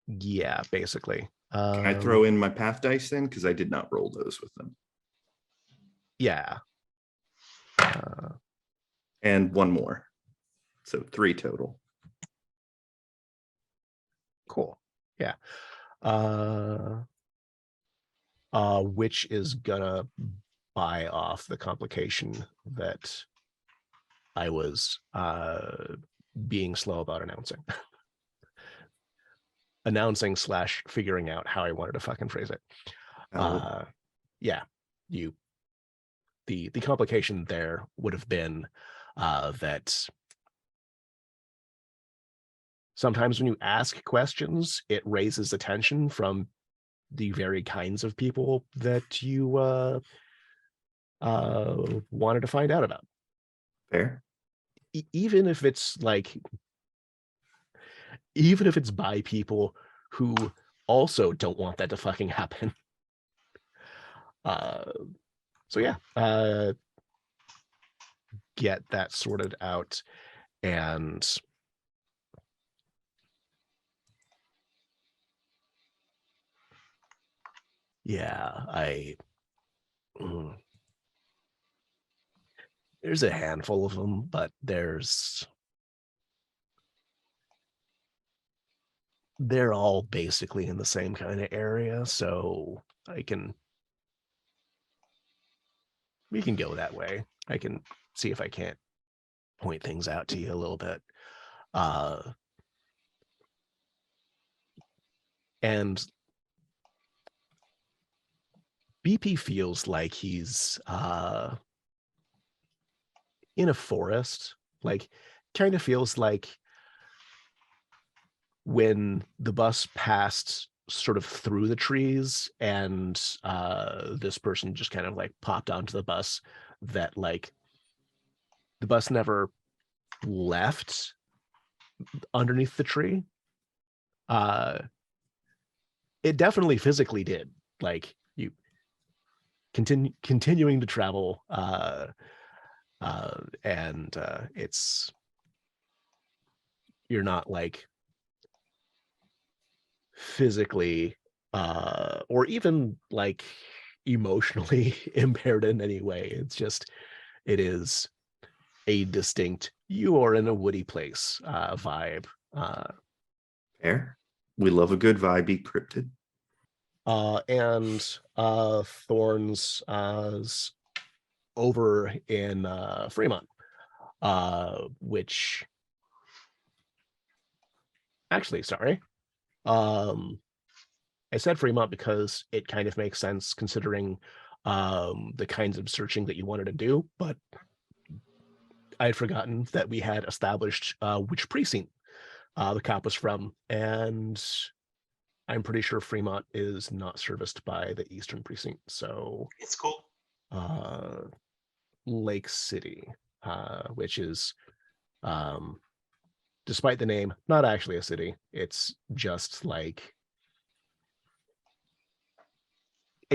Yeah, basically. Can I throw in my path dice then? Because I did not roll those with them. Yeah. And 1 more. So 3 total. Cool. Yeah. Which is gonna buy off the complication that I was being slow about announcing. Announcing / figuring out how I wanted to fucking phrase it. Yeah, the complication there would have been that sometimes when you ask questions, it raises attention from the very kinds of people that you wanted to find out about. Fair. Even if it's by people who also don't want that to fucking happen. So yeah, get that sorted out. And yeah, there's a handful of them, but they're all basically in the same kind of area, so we can go that way. I can see if I can't point things out to you a little bit. And BP feels like he's in a forest, kind of feels like when the bus passed sort of through the trees and this person just kind of popped onto the bus, that the bus never left underneath the tree. It definitely physically did. You continuing to travel, and you're not physically or even emotionally impaired in any way. It's just, it is a distinct, you are in a woody place vibe. Fair. We love a good vibe cryptid. And Thorns over in Fremont, which actually, sorry. I said Fremont because it kind of makes sense considering the kinds of searching that you wanted to do, but I had forgotten that we had established which precinct the cop was from, and I'm pretty sure Fremont is not serviced by the Eastern Precinct, so It's cool. Lake City, which is, despite the name, not actually a city. It's just a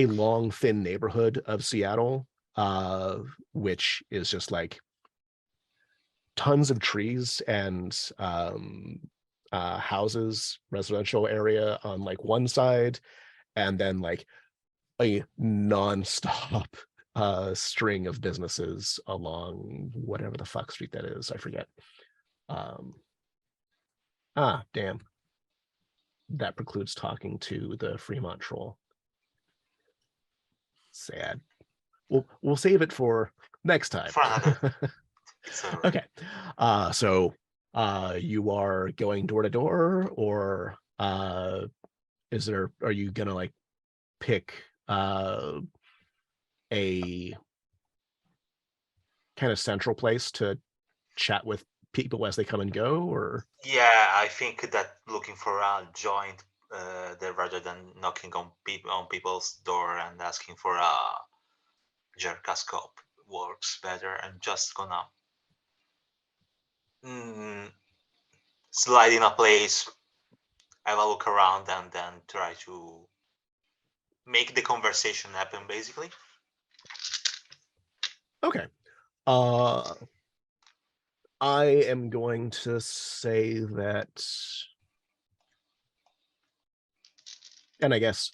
long, thin neighborhood of Seattle, which is just tons of trees and houses, residential area on one side, and then a non-stop string of businesses along whatever the fuck street that is. I forget. Damn. That precludes talking to the Fremont troll. Sad. We'll save it for next time. For another. Okay. So you are going door to door, or are you gonna pick a kind of central place to chat with people as they come and go, or? Yeah, I think that looking for a joint there rather than knocking on people's door and asking for a jerkascope works better. I'm just gonna slide in a place, have a look around, and then try to make the conversation happen, basically. Okay. I am going to say that, and I guess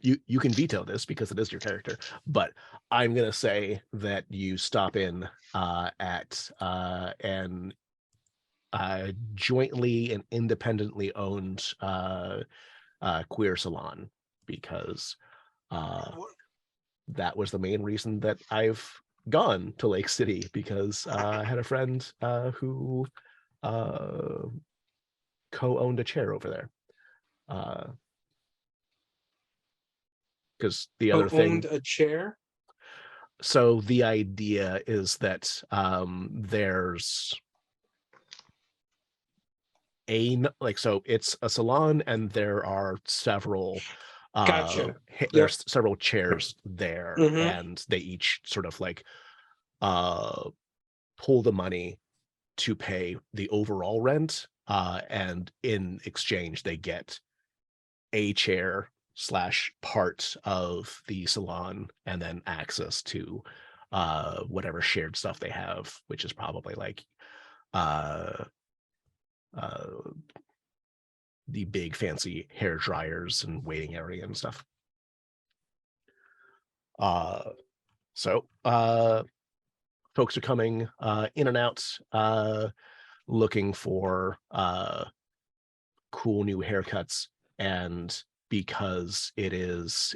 you can veto this because it is your character, but I'm gonna say that you stop in at an jointly and independently owned queer salon, because that was the main reason that I've gone to Lake City, because I had a friend who co-owned a chair over there. Because the other thing, Owned a chair. so the idea is that there's so it's a salon and there are several Gotcha. there's several chairs there, Mhm. and they each sort of pull the money to pay the overall rent, and in exchange they get a chair / part of the salon, and then access to whatever shared stuff they have, which is probably like uh the big fancy hair dryers and waiting area and stuff. So folks are coming in and out, looking for cool new haircuts, and because it is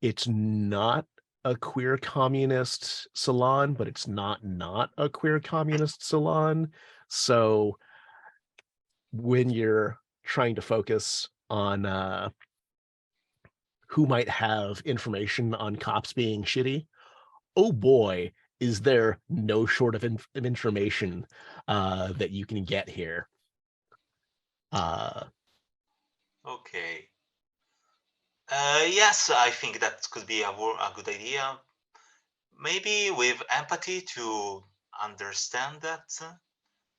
it's not a queer communist salon, but it's not a queer communist salon. So when you're trying to focus on who might have information on cops being shitty, oh boy, is there no short of information that you can get here. Okay. Yes, I think that could be a good idea. Maybe with empathy to understand that,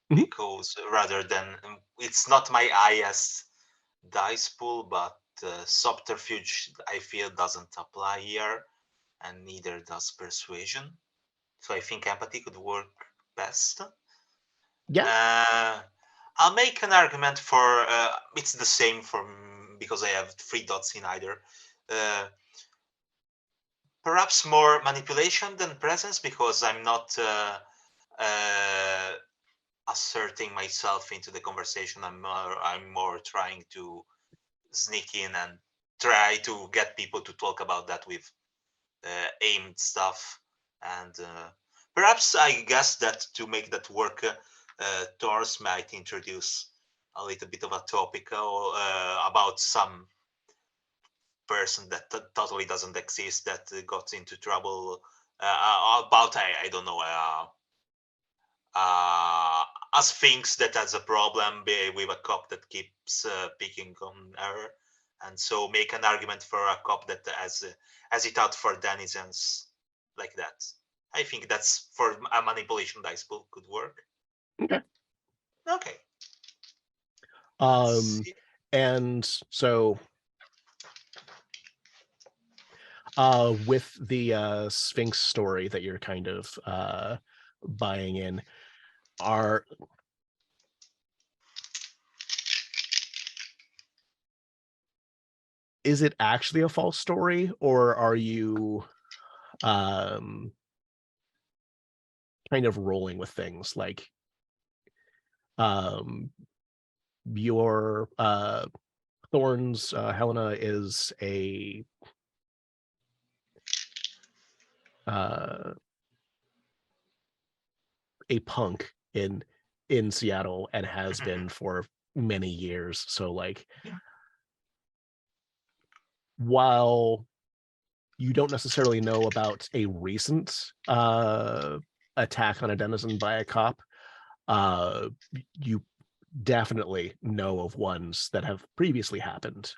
because rather than it's not my highest dice pool, but subterfuge I feel doesn't apply here, and neither does persuasion. So I think empathy could work best. Yeah. I'll make an argument for it's the same because I have 3 dots in either. Perhaps more manipulation than presence, because I'm not asserting myself into the conversation. I'm more trying to sneak in and try to get people to talk about that with aimed stuff. And perhaps I guess that to make that work, Thors might introduce a little bit of a topic about some person that totally doesn't exist that got into trouble about I don't know a sphinx that has a problem with a cop that keeps picking on her, and so make an argument for a cop that has it out for denizens like that. I think that's for a manipulation dice pool could work. Okay. And so with the Sphinx story that you're kind of buying in, is it actually a false story, or are you kind of rolling with things like your Thorns Helena is a punk in Seattle and has been for many years. So like, while you don't necessarily know about a recent attack on a denizen by a cop, you definitely know of ones that have previously happened.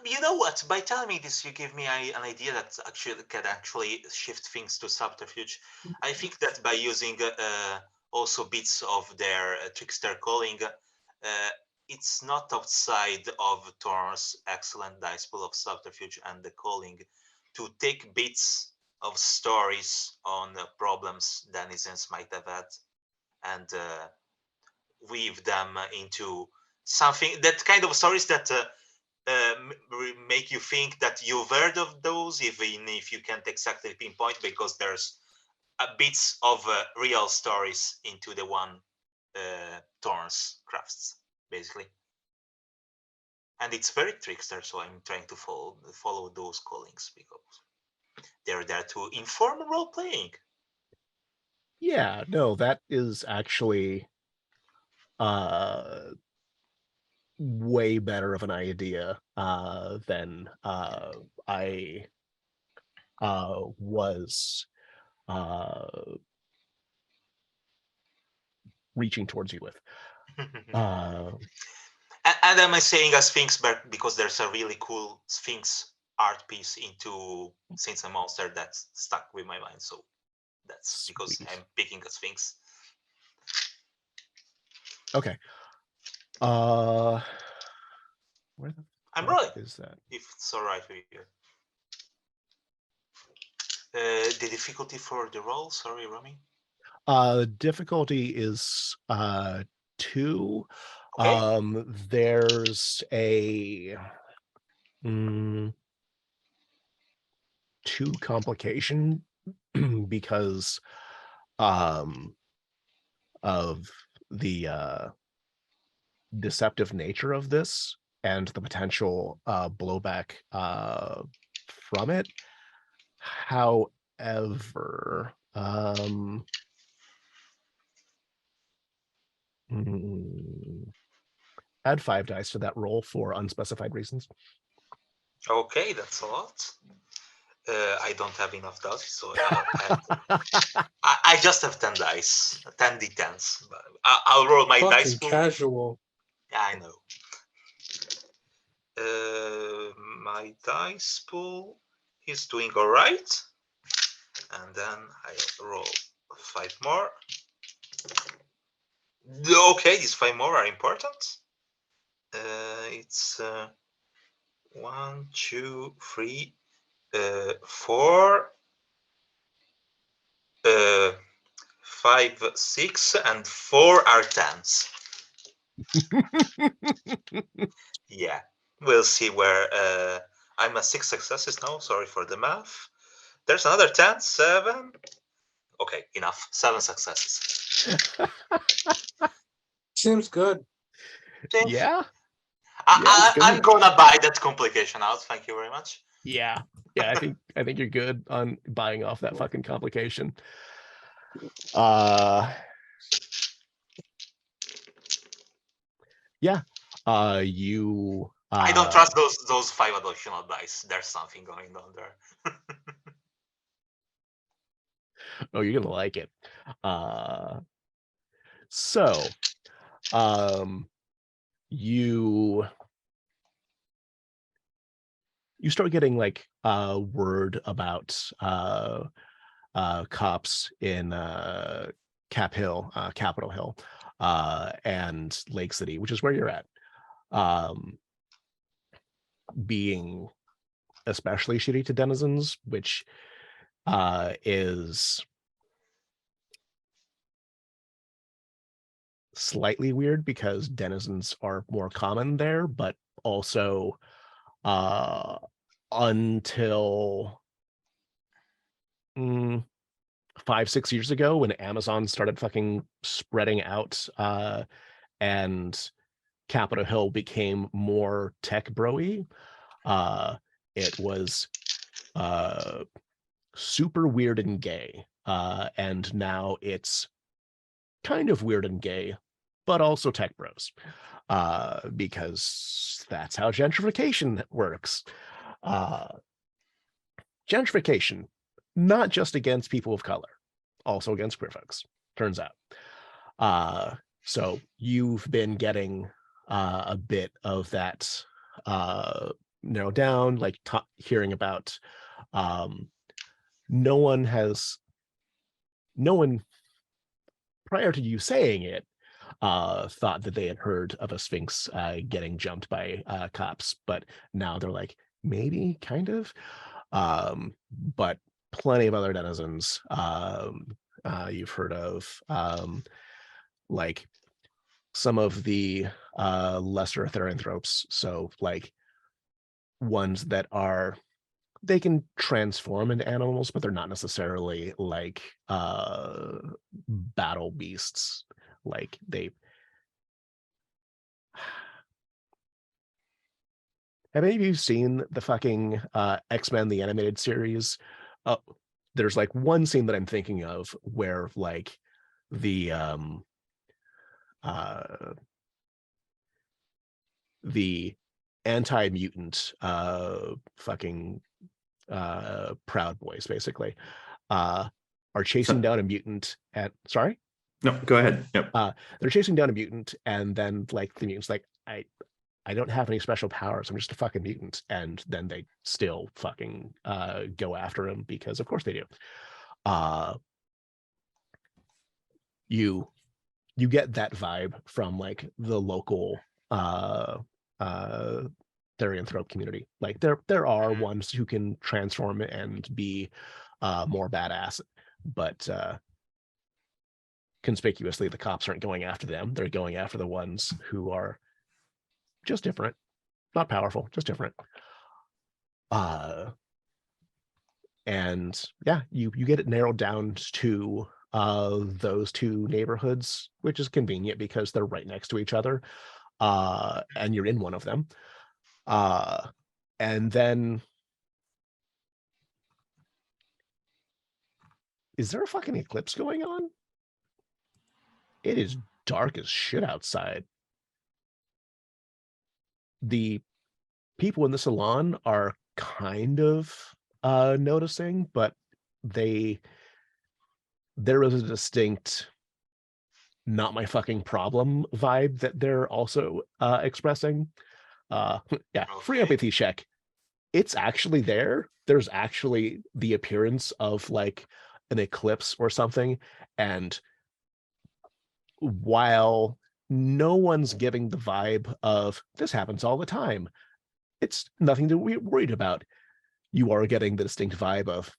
You know what? By telling me this, you give me an idea that can actually shift things to subterfuge. I think that by using also bits of their trickster calling, it's not outside of Thor's excellent dice pool of subterfuge and the calling to take bits of stories on problems denizens might have had and weave them into something that kind of stories that make you think that you've heard of those, even if you can't exactly pinpoint, because there's bits of real stories into the one Thorns crafts, basically. And it's very trickster, so I'm trying to follow those callings because they're there to inform role playing. Yeah, no, that is actually way better of an idea than I was reaching towards you with. And am I saying a sphinx because there's a really cool sphinx art piece into Saints and Monster that's stuck with my mind. So that's because Sweet. I'm picking a Sphinx. Okay. Where the I'm fuck rolling, is that? if it's all right with you. The difficulty for the roll, sorry, Romy. Difficulty is 2. Okay. There's a 2 complication because of the deceptive nature of this and the potential blowback from it. However, add 5 dice to that roll for unspecified reasons. Okay, that's a lot. I don't have enough dice, so I just have 10 dice, 10 d10s. But I'll roll my dice Fucking pool. casual. Yeah, I know. My dice pool is doing all right. And then I roll 5 more. Okay, these 5 more are important. It's 1, 2, 3, 4, 5, 6, and 4 are 10s. Yeah, we'll see where I'm at 6 successes now. Sorry for the math. There's another 10, 7. Okay, enough. 7 successes. Seems good. Yeah. I'm gonna buy that complication out. Thank you very much. Yeah. I think you're good on buying off that fucking complication. Yeah. You I don't trust those 5 additional dice. There's something going on there. Oh, you're gonna like it. So you start getting like word about cops in Capitol Hill, and Lake City, which is where you're at, being especially shitty to denizens, which is slightly weird because denizens are more common there, but also until 5-6 years ago when Amazon started fucking spreading out and Capitol Hill became more tech bro-y, it was super weird and gay, and now it's kind of weird and gay, but also tech bros, because that's how gentrification works. Gentrification, not just against people of color, also against queer folks, turns out. So you've been getting a bit of that narrowed down, like hearing about no one prior to you saying it thought that they had heard of a Sphinx getting jumped by cops, but now they're like, maybe, kind of. But plenty of other denizens you've heard of, like some of the lesser therianthropes, so like ones that they can transform into animals, but they're not necessarily like battle beasts. Like have any of you seen the fucking X-Men the animated series? There's like one scene that I'm thinking of where like the anti-mutant fucking Proud Boys basically are chasing down a mutant at sorry? No, go ahead. Yep. They're chasing down a mutant, and then like the mutant's like, I don't have any special powers. I'm just a fucking mutant. And then they still fucking go after him because of course they do. You get that vibe from like the local Therianthrope community. Like there are ones who can transform and be more badass, but conspicuously the cops aren't going after them. They're going after the ones who are just different, not powerful, just different. And yeah, you get it narrowed down to those two neighborhoods, which is convenient because they're right next to each other. And you're in one of them. And then is there a fucking eclipse going on? It is dark as shit outside. The people in the salon are kind of noticing, but there is a distinct not my fucking problem vibe that they're also expressing. Yeah, free empathy check. It's actually there. There's actually the appearance of like an eclipse or something. And while no one's giving the vibe of this happens all the time, it's nothing to be worried about. You are getting the distinct vibe of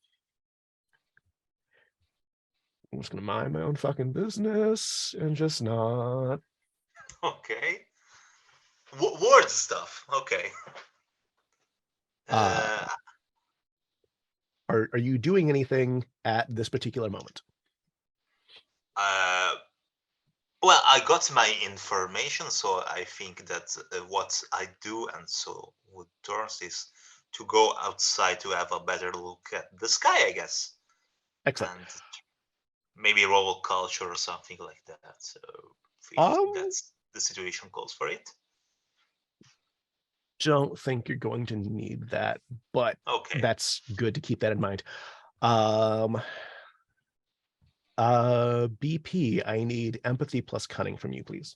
I'm just gonna mind my own fucking business and just not. Okay. Word stuff. Okay. Are you doing anything at this particular moment? Well, I got my information, so I think that what I do, and so would Torrance, is to go outside to have a better look at the sky, I guess. Excellent. And maybe roll culture or something like that. So that's the situation calls for it. Don't think you're going to need that, but okay, that's good to keep that in mind. BP, I need empathy plus cunning from you, please.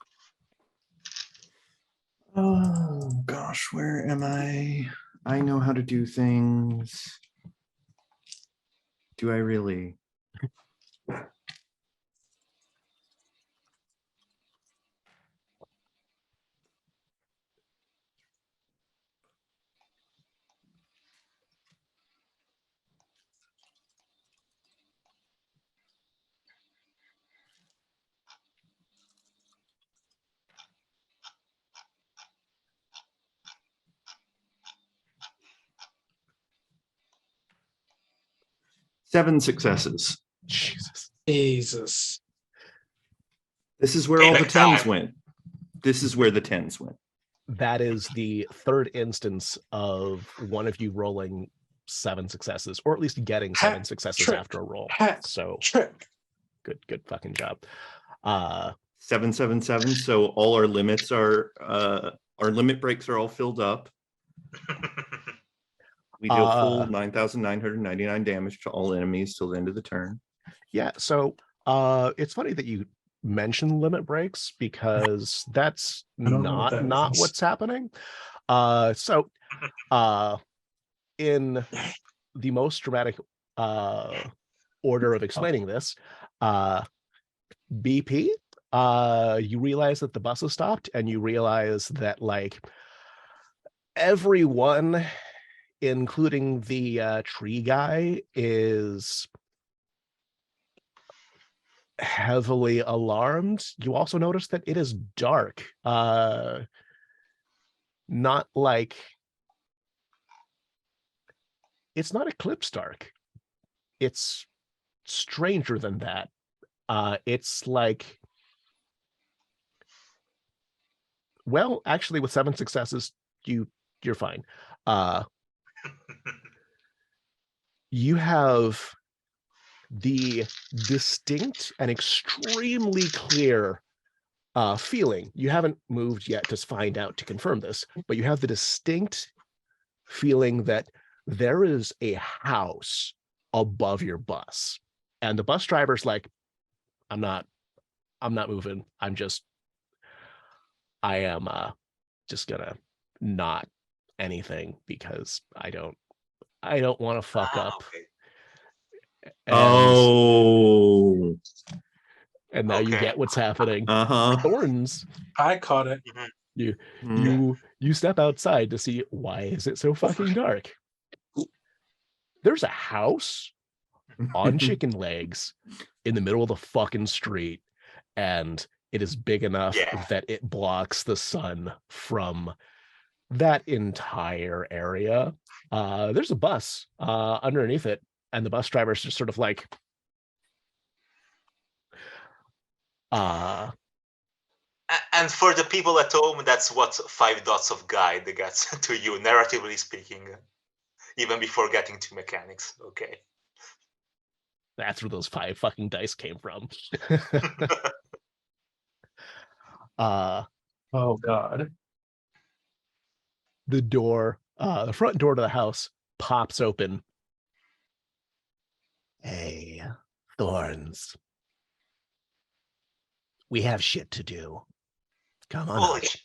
Oh gosh, where am I? I know how to do things. Do I really? Seven successes. Jesus. This is where all the tens went. This is where the tens went. That is the third instance of one of you rolling 7 successes, or at least getting 7 successes after a roll. So good fucking job. 777. So all our limits are our limit breaks are all filled up. We deal full 9,999 damage to all enemies till the end of the turn. Yeah, so it's funny that you mention limit breaks because that's not what's happening. So in the most dramatic order of explaining this, BP, you realize that the bus has stopped, and you realize that like everyone, including the tree guy, is heavily alarmed. You also notice that it is dark. Not like it's not eclipse dark. It's stranger than that. It's like, well, actually, with 7 successes, you're fine. You have the distinct and extremely clear feeling. You haven't moved yet to find out to confirm this, but you have the distinct feeling that there is a house above your bus, and the bus driver's like, I'm not moving. I am just gonna not anything because I don't want to fuck up. Okay. And, and now you Okay. get what's happening. Uh-huh. Thorns. I caught it. You step outside to see why is it so fucking dark. There's a house on chicken legs in the middle of the fucking street, and it is big enough that it blocks the sun from that entire area. There's a bus underneath it, and the bus driver's just sort of like And for the people at home, that's what 5 dots of guide gets to you, narratively speaking, even before getting to mechanics. Okay. that's where those 5 fucking dice came from. Oh God. The door, the front door to the house pops open. Hey, Thorns. We have shit to do. Come on Holy up. shit.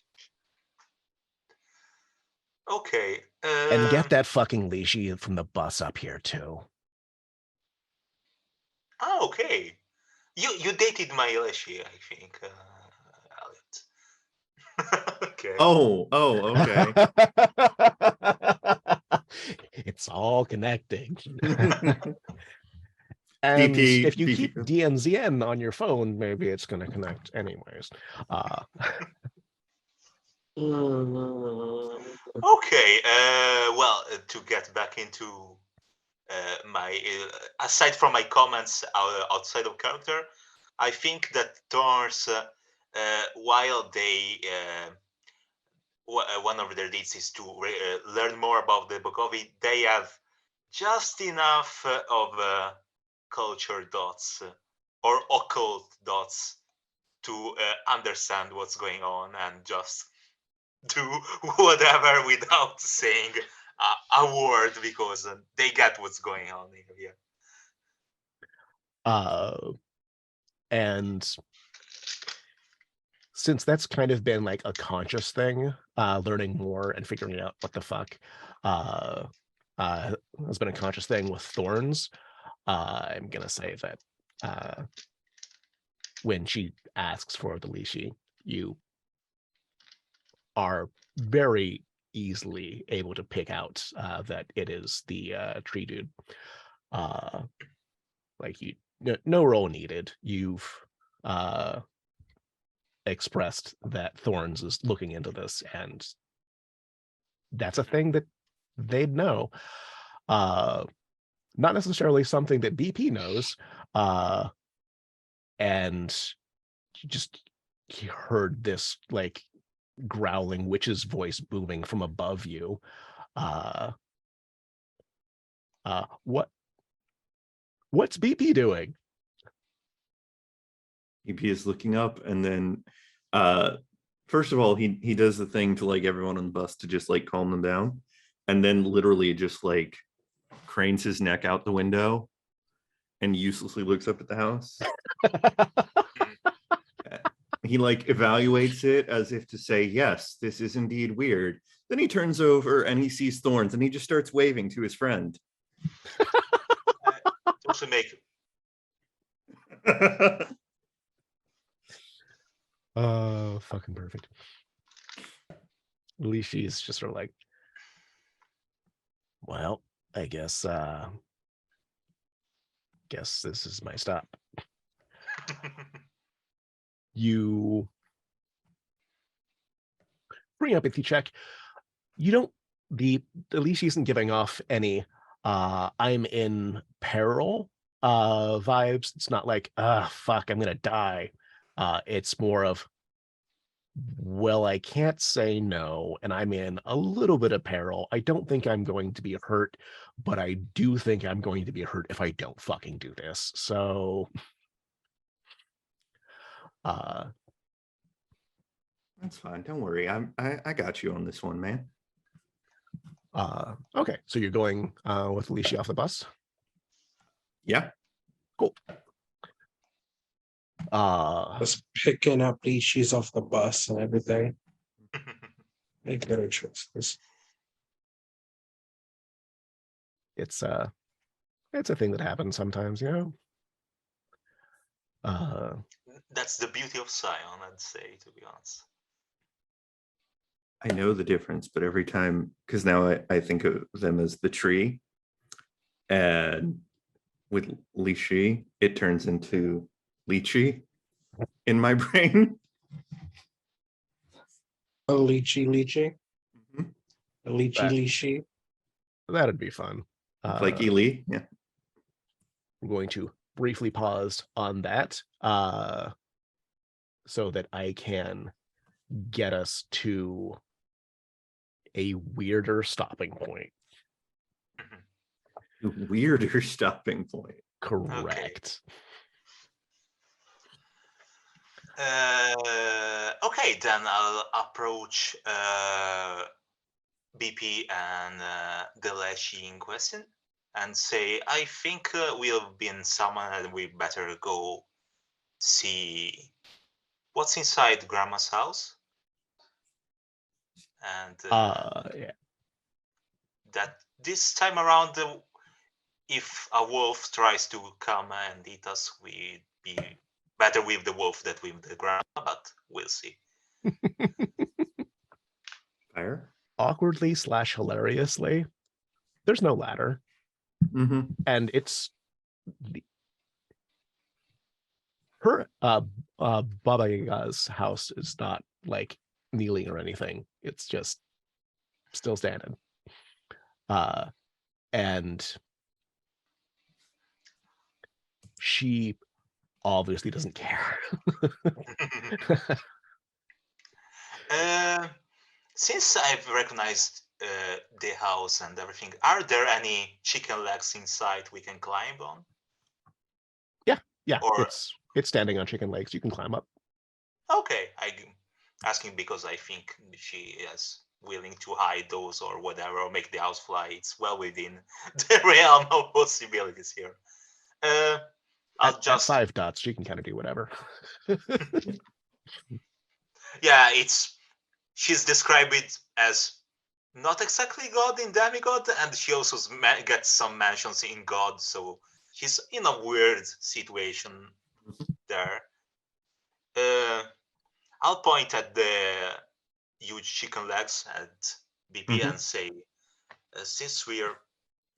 Okay. And get that fucking leashy from the bus up here too. Oh, okay. You dated my Leshi, I think, Elliot. Okay. Okay. It's all connecting. And BP, if you BP. keep DNZN on your phone, maybe it's going to connect anyways. Okay. Well, to get back into my, aside from my comments outside of character, I think that Thorns, while they, one of their needs is to learn more about the Bogovi, they have just enough of culture dots or occult dots to understand what's going on and just do whatever without saying a word because they get what's going on here. And since that's kind of been like a conscious thing, learning more and figuring out what the fuck has been a conscious thing with Thorns, I'm gonna say that when she asks for the leashi, you are very easily able to pick out that it is the tree dude. Like you, no role needed. You've expressed that Thorns is looking into this, and that's a thing that they'd know. Not necessarily something that BP knows. And you just heard this like growling witch's voice booming from above you. What's BP doing? BP is looking up, and then first of all, he does the thing to like everyone on the bus to just like calm them down, and then literally just like cranes his neck out the window and uselessly looks up at the house. He like evaluates it as if to say, yes, this is indeed weird. Then he turns over and he sees Thorns, and he just starts waving to his friend. Also make Oh, fucking perfect. Leashy is just sort of like, well, I guess this is my stop. You bring up empathy check. You don't, the leash isn't giving off any I'm in peril vibes. It's not like, fuck, I'm gonna die. It's more of, well, I can't say no, and I'm in a little bit of peril. I don't think I'm going to be hurt, but I do think I'm going to be hurt if I don't fucking do this. So That's fine. Don't worry. I got you on this one, man. Okay, so you're going with Alicia off the bus? Yeah. Cool. Just picking up leashes off the bus and everything. Make better choices. It's a thing that happens sometimes, you know. That's the beauty of Scion, I'd say, to be honest. I know the difference, but every time, because now I think of them as the tree, and with lychee, it turns into lychee in my brain. A lychee. Mhm. A lychee. That'd be fun. Like Ely, yeah. I'm going to briefly pause on that so that I can get us to a weirder stopping point. Weirder stopping point. Correct. Okay, then I'll approach BP and the Leshy in question and say, I think we have been summoned and we better go see what's inside Grandma's house. And Yeah. that this time around, if a wolf tries to come and eat us, we'd be better with the wolf than with the grandma, but we'll see. Fire. Awkwardly / hilariously, there's no ladder. Mm-hmm. And it's her Baba Yaga's house is not like kneeling or anything. It's just still standing. And she obviously doesn't care. Since I've recognized the house and everything, are there any chicken legs inside we can climb on? Yeah, Or it's standing on chicken legs. You can climb up. okay, I'm asking because I think she is willing to hide those or whatever, or make the house fly. It's well within the realm of possibilities here. I'll At just 5 dots, she can kind of do whatever. yeah, she's described it as not exactly God in demigod, and she also gets some mentions in God, so she's in a weird situation there. I'll point at the huge chicken legs at BP and say, since we're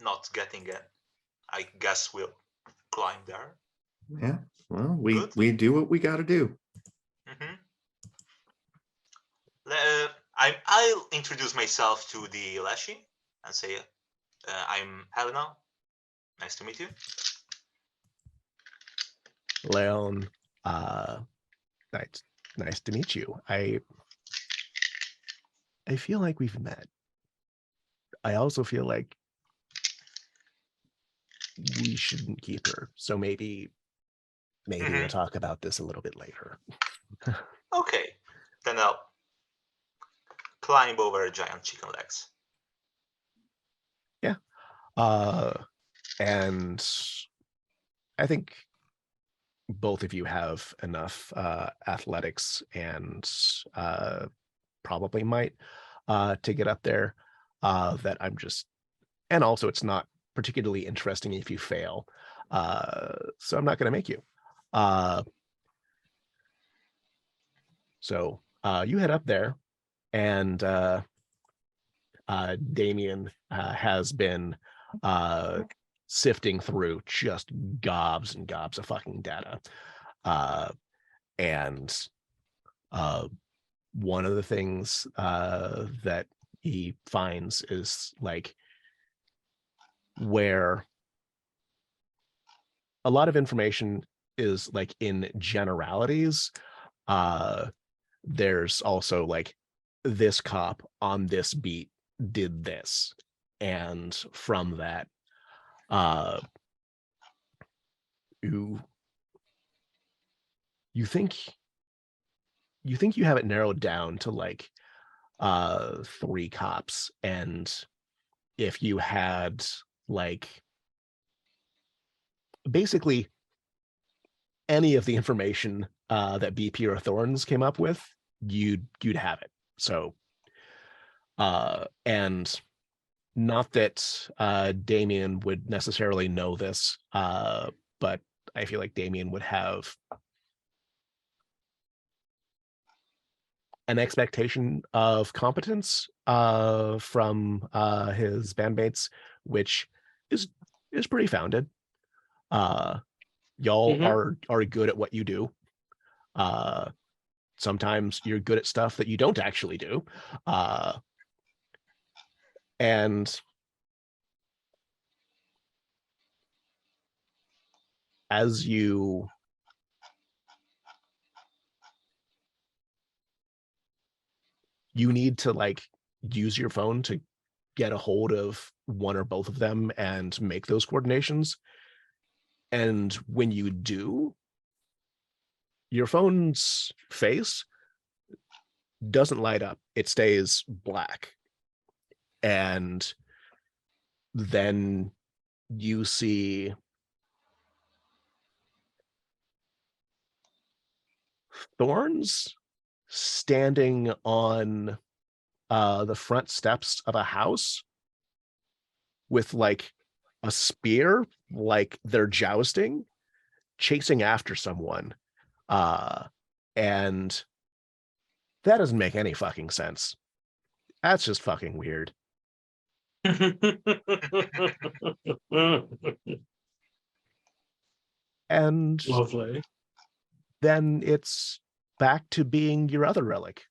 not getting it, I guess we'll climb there. Yeah. Well, we do what we got to do. Mm-hmm. I'll introduce myself to the Leshy and say, I'm Helena. Nice to meet you. Leon, nice to meet you. I feel like we've met. I also feel like we shouldn't keep her. So maybe we'll talk about this a little bit later. Okay, then I'll climb over giant chicken legs. Yeah. And I think both of you have enough athletics and probably might to get up there that I'm just, and also it's not particularly interesting if you fail. So I'm not going to make you. So you head up there, and Damien has been sifting through just gobs and gobs of fucking data. And one of the things that he finds is like where a lot of information is like in generalities. There's also like this cop on this beat did this, and from that you think you have it narrowed down to like 3 cops, and if you had like basically any of the information that BP or Thorns came up with, you'd have it. So And not that Damien would necessarily know this, but I feel like Damien would have an expectation of competence from his bandmates, which is pretty founded. Y'all are good at what you do. Sometimes you're good at stuff that you don't actually do. And as you need to like use your phone to get a hold of one or both of them and make those coordinations. And when you do, your phone's face doesn't light up. It stays black. And then you see thorns standing on the front steps of a house with like a spear, like they're jousting, chasing after someone. And that doesn't make any fucking sense. That's just fucking weird. And Lovely. then it's back to being your other relic.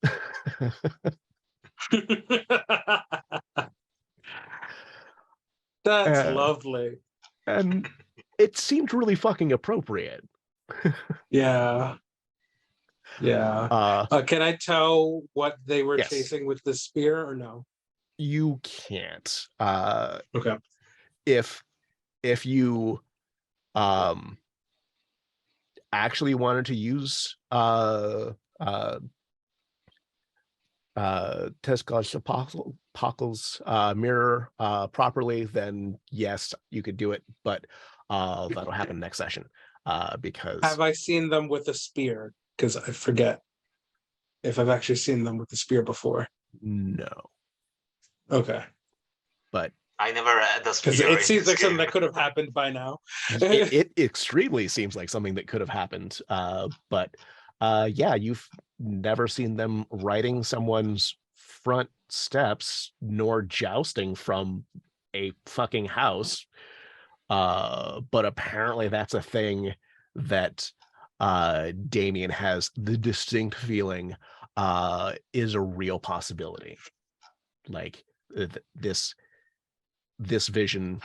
That's lovely. And it seemed really fucking appropriate. Yeah. Yeah. Can I tell what they were yes. chasing with the spear or no? You can't. Okay. If you actually wanted to use Tezcatlipoca's mirror properly, then yes, you could do it, but that'll happen next session. Because have I seen them with a spear? Because I forget if I've actually seen them with the spear before. No. Okay. But I never had a spear. Because it seems like something that could have happened by now. it extremely seems like something that could have happened. But yeah, you've never seen them riding someone's front steps nor jousting from a fucking house. But apparently that's a thing that Damien has the distinct feeling is a real possibility. Like this vision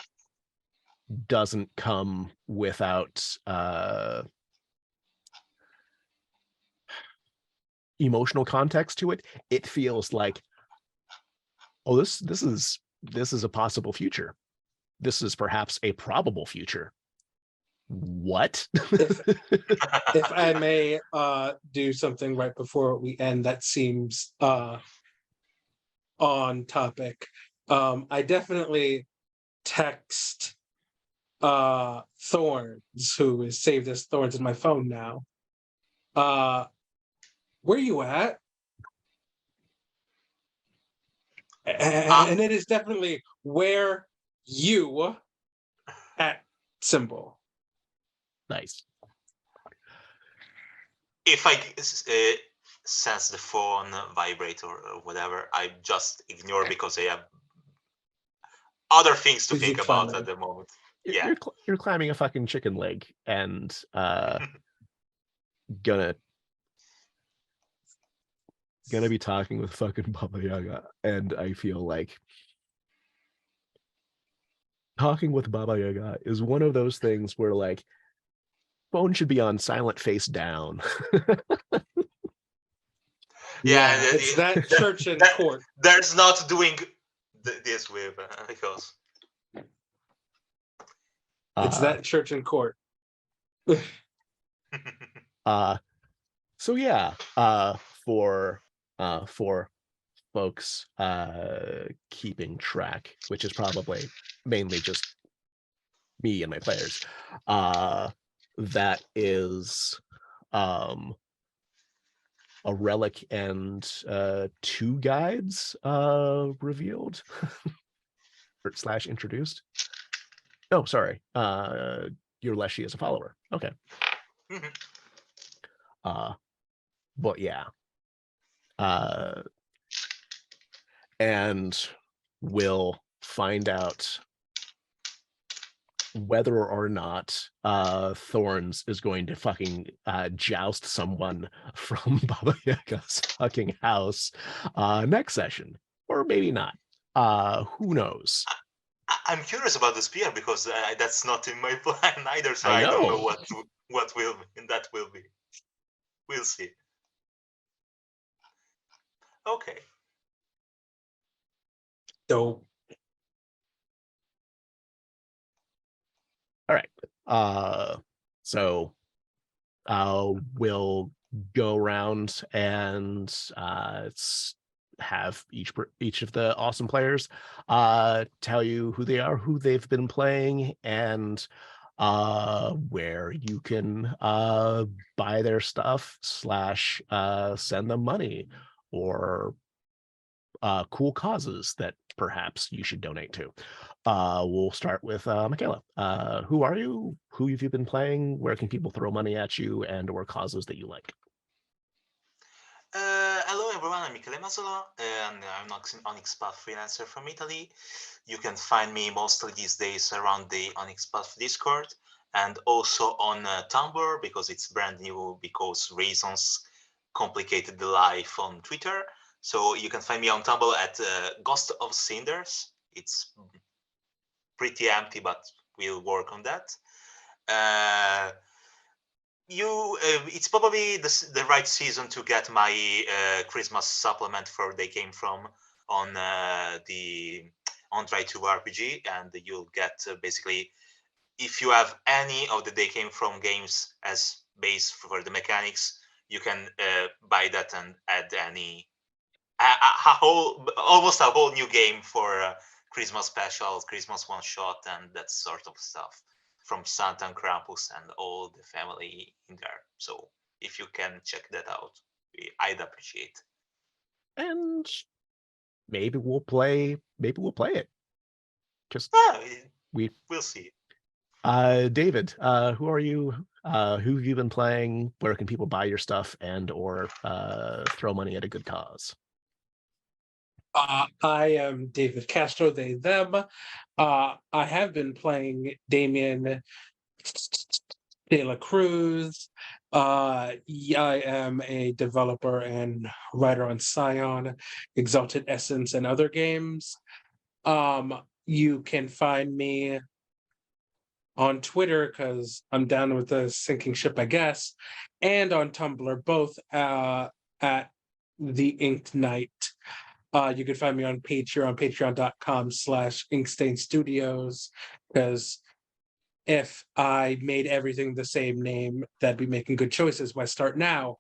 doesn't come without emotional context to it. It feels like, oh, this is a possible future. This is perhaps a probable future. What? If I may do something right before we end that seems on topic. I definitely text Thorns, who is saved as Thorns in my phone now. Where you at? And it is definitely where you at symbol. Nice. If I sense the phone vibrate or whatever, I just ignore because I have other things to think about at the moment. Yeah, you're climbing a fucking chicken leg and gonna be talking with fucking Baba Yaga, and I feel like talking with Baba Yaga is one of those things where like phone should be on silent face down. Yeah, it's that church and court. There's not doing this with because it's that church and court. So yeah, for folks keeping track, which is probably mainly just me and my players, that is a relic and 2 guides revealed or / introduced. Oh, sorry. You're Leshy as a follower. Okay. Mhm. But yeah. And we'll find out whether or not Thorns is going to fucking joust someone from Baba Yaga's fucking house next session. Or maybe not. Who knows? I'm curious about the spear because that's not in my plan either, so I I don't know know. what will that will be. We'll see. Okay. Dope. All right. So we'll go around and have each of the awesome players tell you who they are, who they've been playing, and where you can buy their stuff / send them money, or cool causes that perhaps you should donate to. We'll start with Michaela. Who are you? Who have you been playing? Where can people throw money at you, and or causes that you like? Hello everyone, I'm Michele Mazzolo, and I'm an Onyx Path freelancer from Italy. You can find me mostly these days around the Onyx Path Discord, and also on Tumblr, because it's brand new, because reasons complicated the life on Twitter. So you can find me on Tumblr at Ghost of Cinders. It's pretty empty, but we'll work on that. It's probably the right season to get my Christmas supplement for They Came From on the on Try to RPG, and you'll get basically, if you have any of the They Came From games as base for the mechanics, you can buy that and add almost a whole new game for Christmas special, Christmas one shot, and that sort of stuff from Santa and Krampus and all the family in there. So if you can check that out, I'd appreciate. And maybe we'll play it. Just We'll see. David, who are you? Who have you been playing? Where can people buy your stuff and or throw money at a good cause? I am David Castro, they, them. I have been playing Damien De La Cruz. I am a developer and writer on Scion, Exalted Essence, and other games. You can find me on Twitter, because I'm down with the sinking ship, I guess, and on Tumblr, both at The Inked Knight. You can find me on Patreon, patreon.com/Inkstain Studios, because if I made everything the same name, that'd be making good choices. Why start now?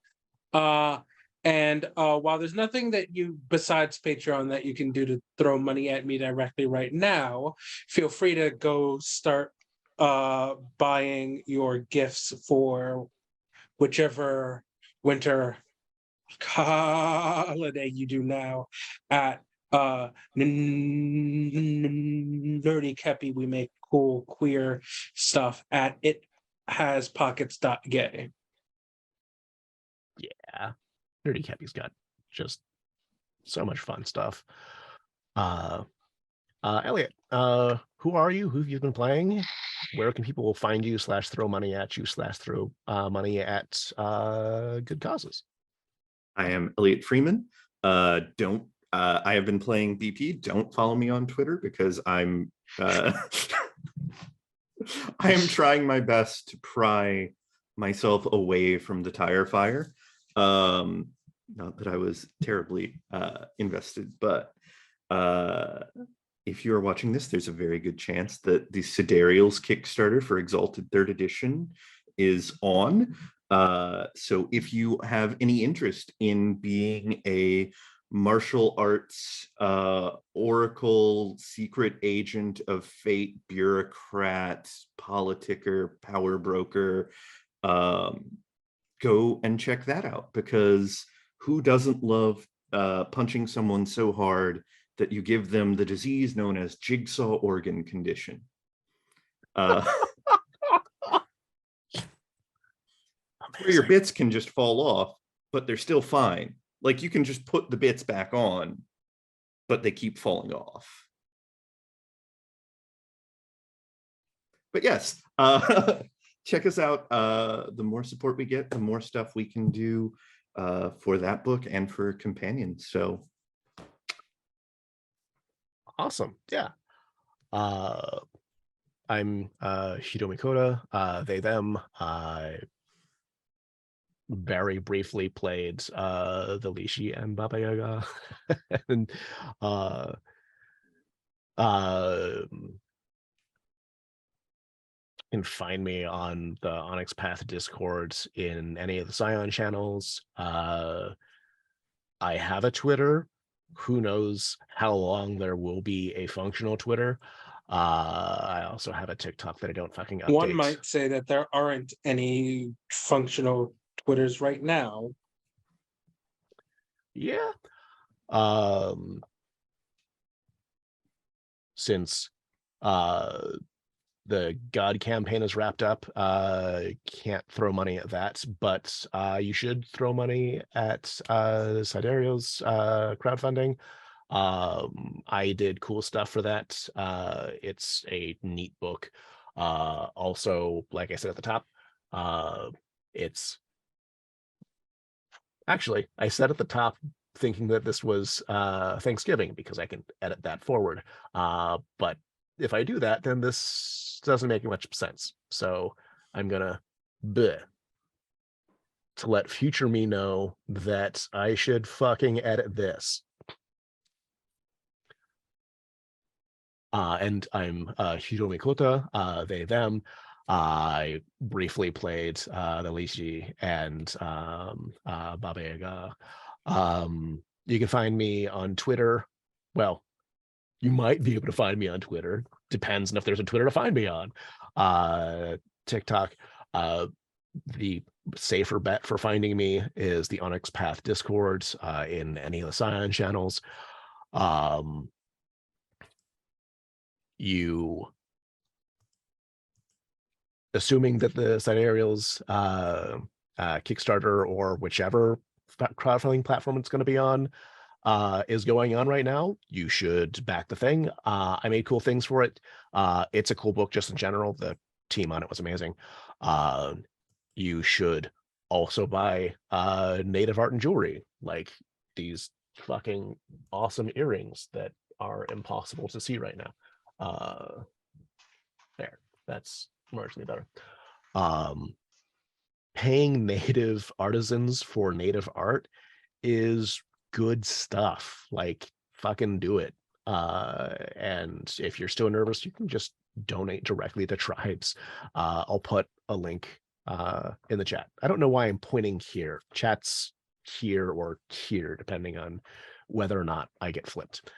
And while there's nothing that you, besides Patreon, that you can do to throw money at me directly right now, feel free to go start buying your gifts for whichever winter holiday you do now at Nerdy Kepi. We make cool queer stuff at ithaspockets.gay. Yeah, Nerdy Kepi's got just so much fun stuff. Elliot, who are you? Who have you been playing? Where can people find you / throw money at you / throw money at good causes? I am Elliot Freeman. I have been playing BP. Don't follow me on Twitter because I'm I am trying my best to pry myself away from the tire fire. Not that I was terribly invested, but if you are watching this, there's a very good chance that the Siderials Kickstarter for Exalted 3rd Edition is on. So if you have any interest in being a martial arts oracle, secret agent of fate, bureaucrat, politicker, power broker, go and check that out, because who doesn't love punching someone so hard that you give them the disease known as jigsaw organ condition? Where your bits can just fall off, but they're still fine. Like you can just put the bits back on, but they keep falling off. But yes, check us out. The more support we get, the more stuff we can do for that book and for companions. So awesome. Yeah. I'm Hiromi Cota, they, them. I very briefly played the Lishi and Baba Yaga. And you can find me on the Onyx Path Discord in any of the Scion channels. I have a Twitter. Who knows how long there will be a functional Twitter. I also have a TikTok that I don't fucking update. One might say that there aren't any functional Twitters right now. Yeah. Since the God campaign is wrapped up, can't throw money at that, but you should throw money at Siderio's crowdfunding. I did cool stuff for that. It's a neat book. Also, like I said at the top, it's actually, I said at the top thinking that this was Thanksgiving because I can edit that forward. But if I do that, then this doesn't make much sense. So I'm gonna to let future me know that I should fucking edit this. And I'm Hiromi Cota, they, them. I briefly played the Lishi and Baba Yaga. You can find me on Twitter. Well, you might be able to find me on Twitter. Depends on if there's a Twitter to find me on. TikTok. The safer bet for finding me is the Onyx Path Discord in any of the Scion channels. You, assuming that the Siderio's Kickstarter or whichever crowdfunding platform it's going to be on is going on right now, you should back the thing. I made cool things for it. It's a cool book just in general. The team on it was amazing. You should also buy native art and jewelry, like these fucking awesome earrings that are impossible to see right now. There, that's marginally better. Paying native artisans for native art is good stuff. Like, fucking do it. And if you're still nervous, you can just donate directly to tribes. I'll put a link in the chat. I don't know why I'm pointing here. Chat's here or here, depending on whether or not I get flipped.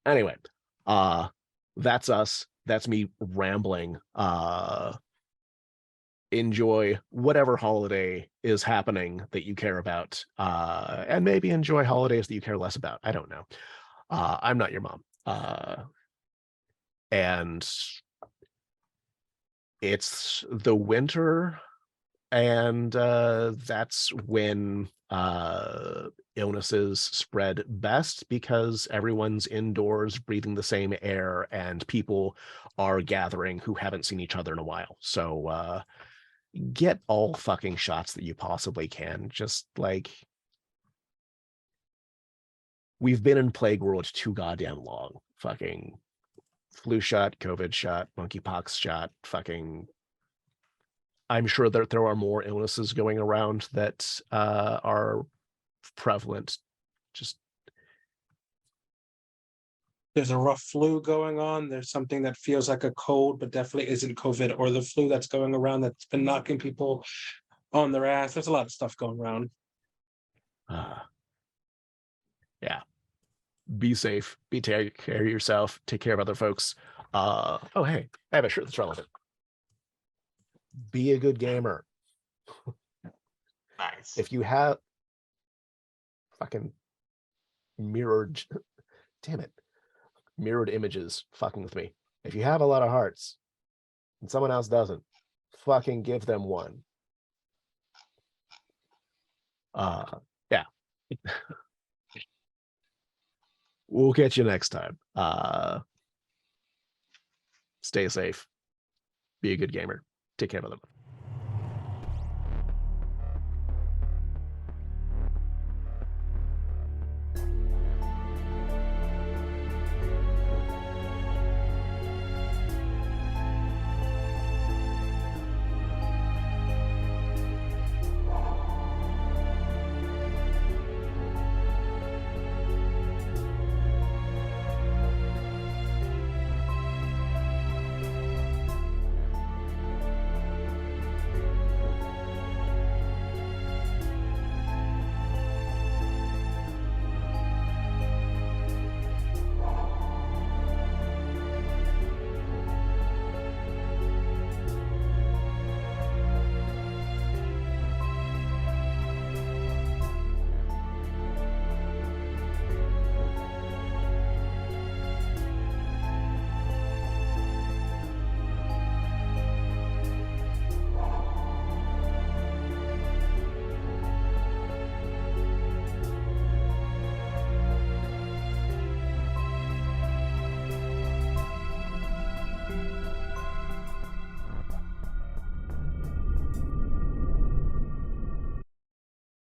Anyway, that's us. That's me rambling. Enjoy whatever holiday is happening that you care about, and maybe enjoy holidays that you care less about. I don't know. I'm not your mom. And it's the winter, and that's when illnesses spread best because everyone's indoors breathing the same air and people are gathering who haven't seen each other in a while. So get all fucking shots that you possibly can. Just like, we've been in Plague World too goddamn long. Fucking flu shot, COVID shot, monkeypox shot, fucking. I'm sure that there are more illnesses going around that are prevalent. Just, There's a rough flu going on. There's something that feels like a cold, but definitely isn't COVID or the flu that's going around that's been knocking people on their ass. There's a lot of stuff going around. Yeah. Be safe. Take care of yourself. Take care of other folks. Oh, hey, I have a shirt that's relevant. Be a good gamer. Nice. If you have fucking mirrored, damn it, mirrored images fucking with me. If you have a lot of hearts and someone else doesn't, fucking give them one. Yeah. We'll catch you next time. Stay safe. Be a good gamer. Take care of them.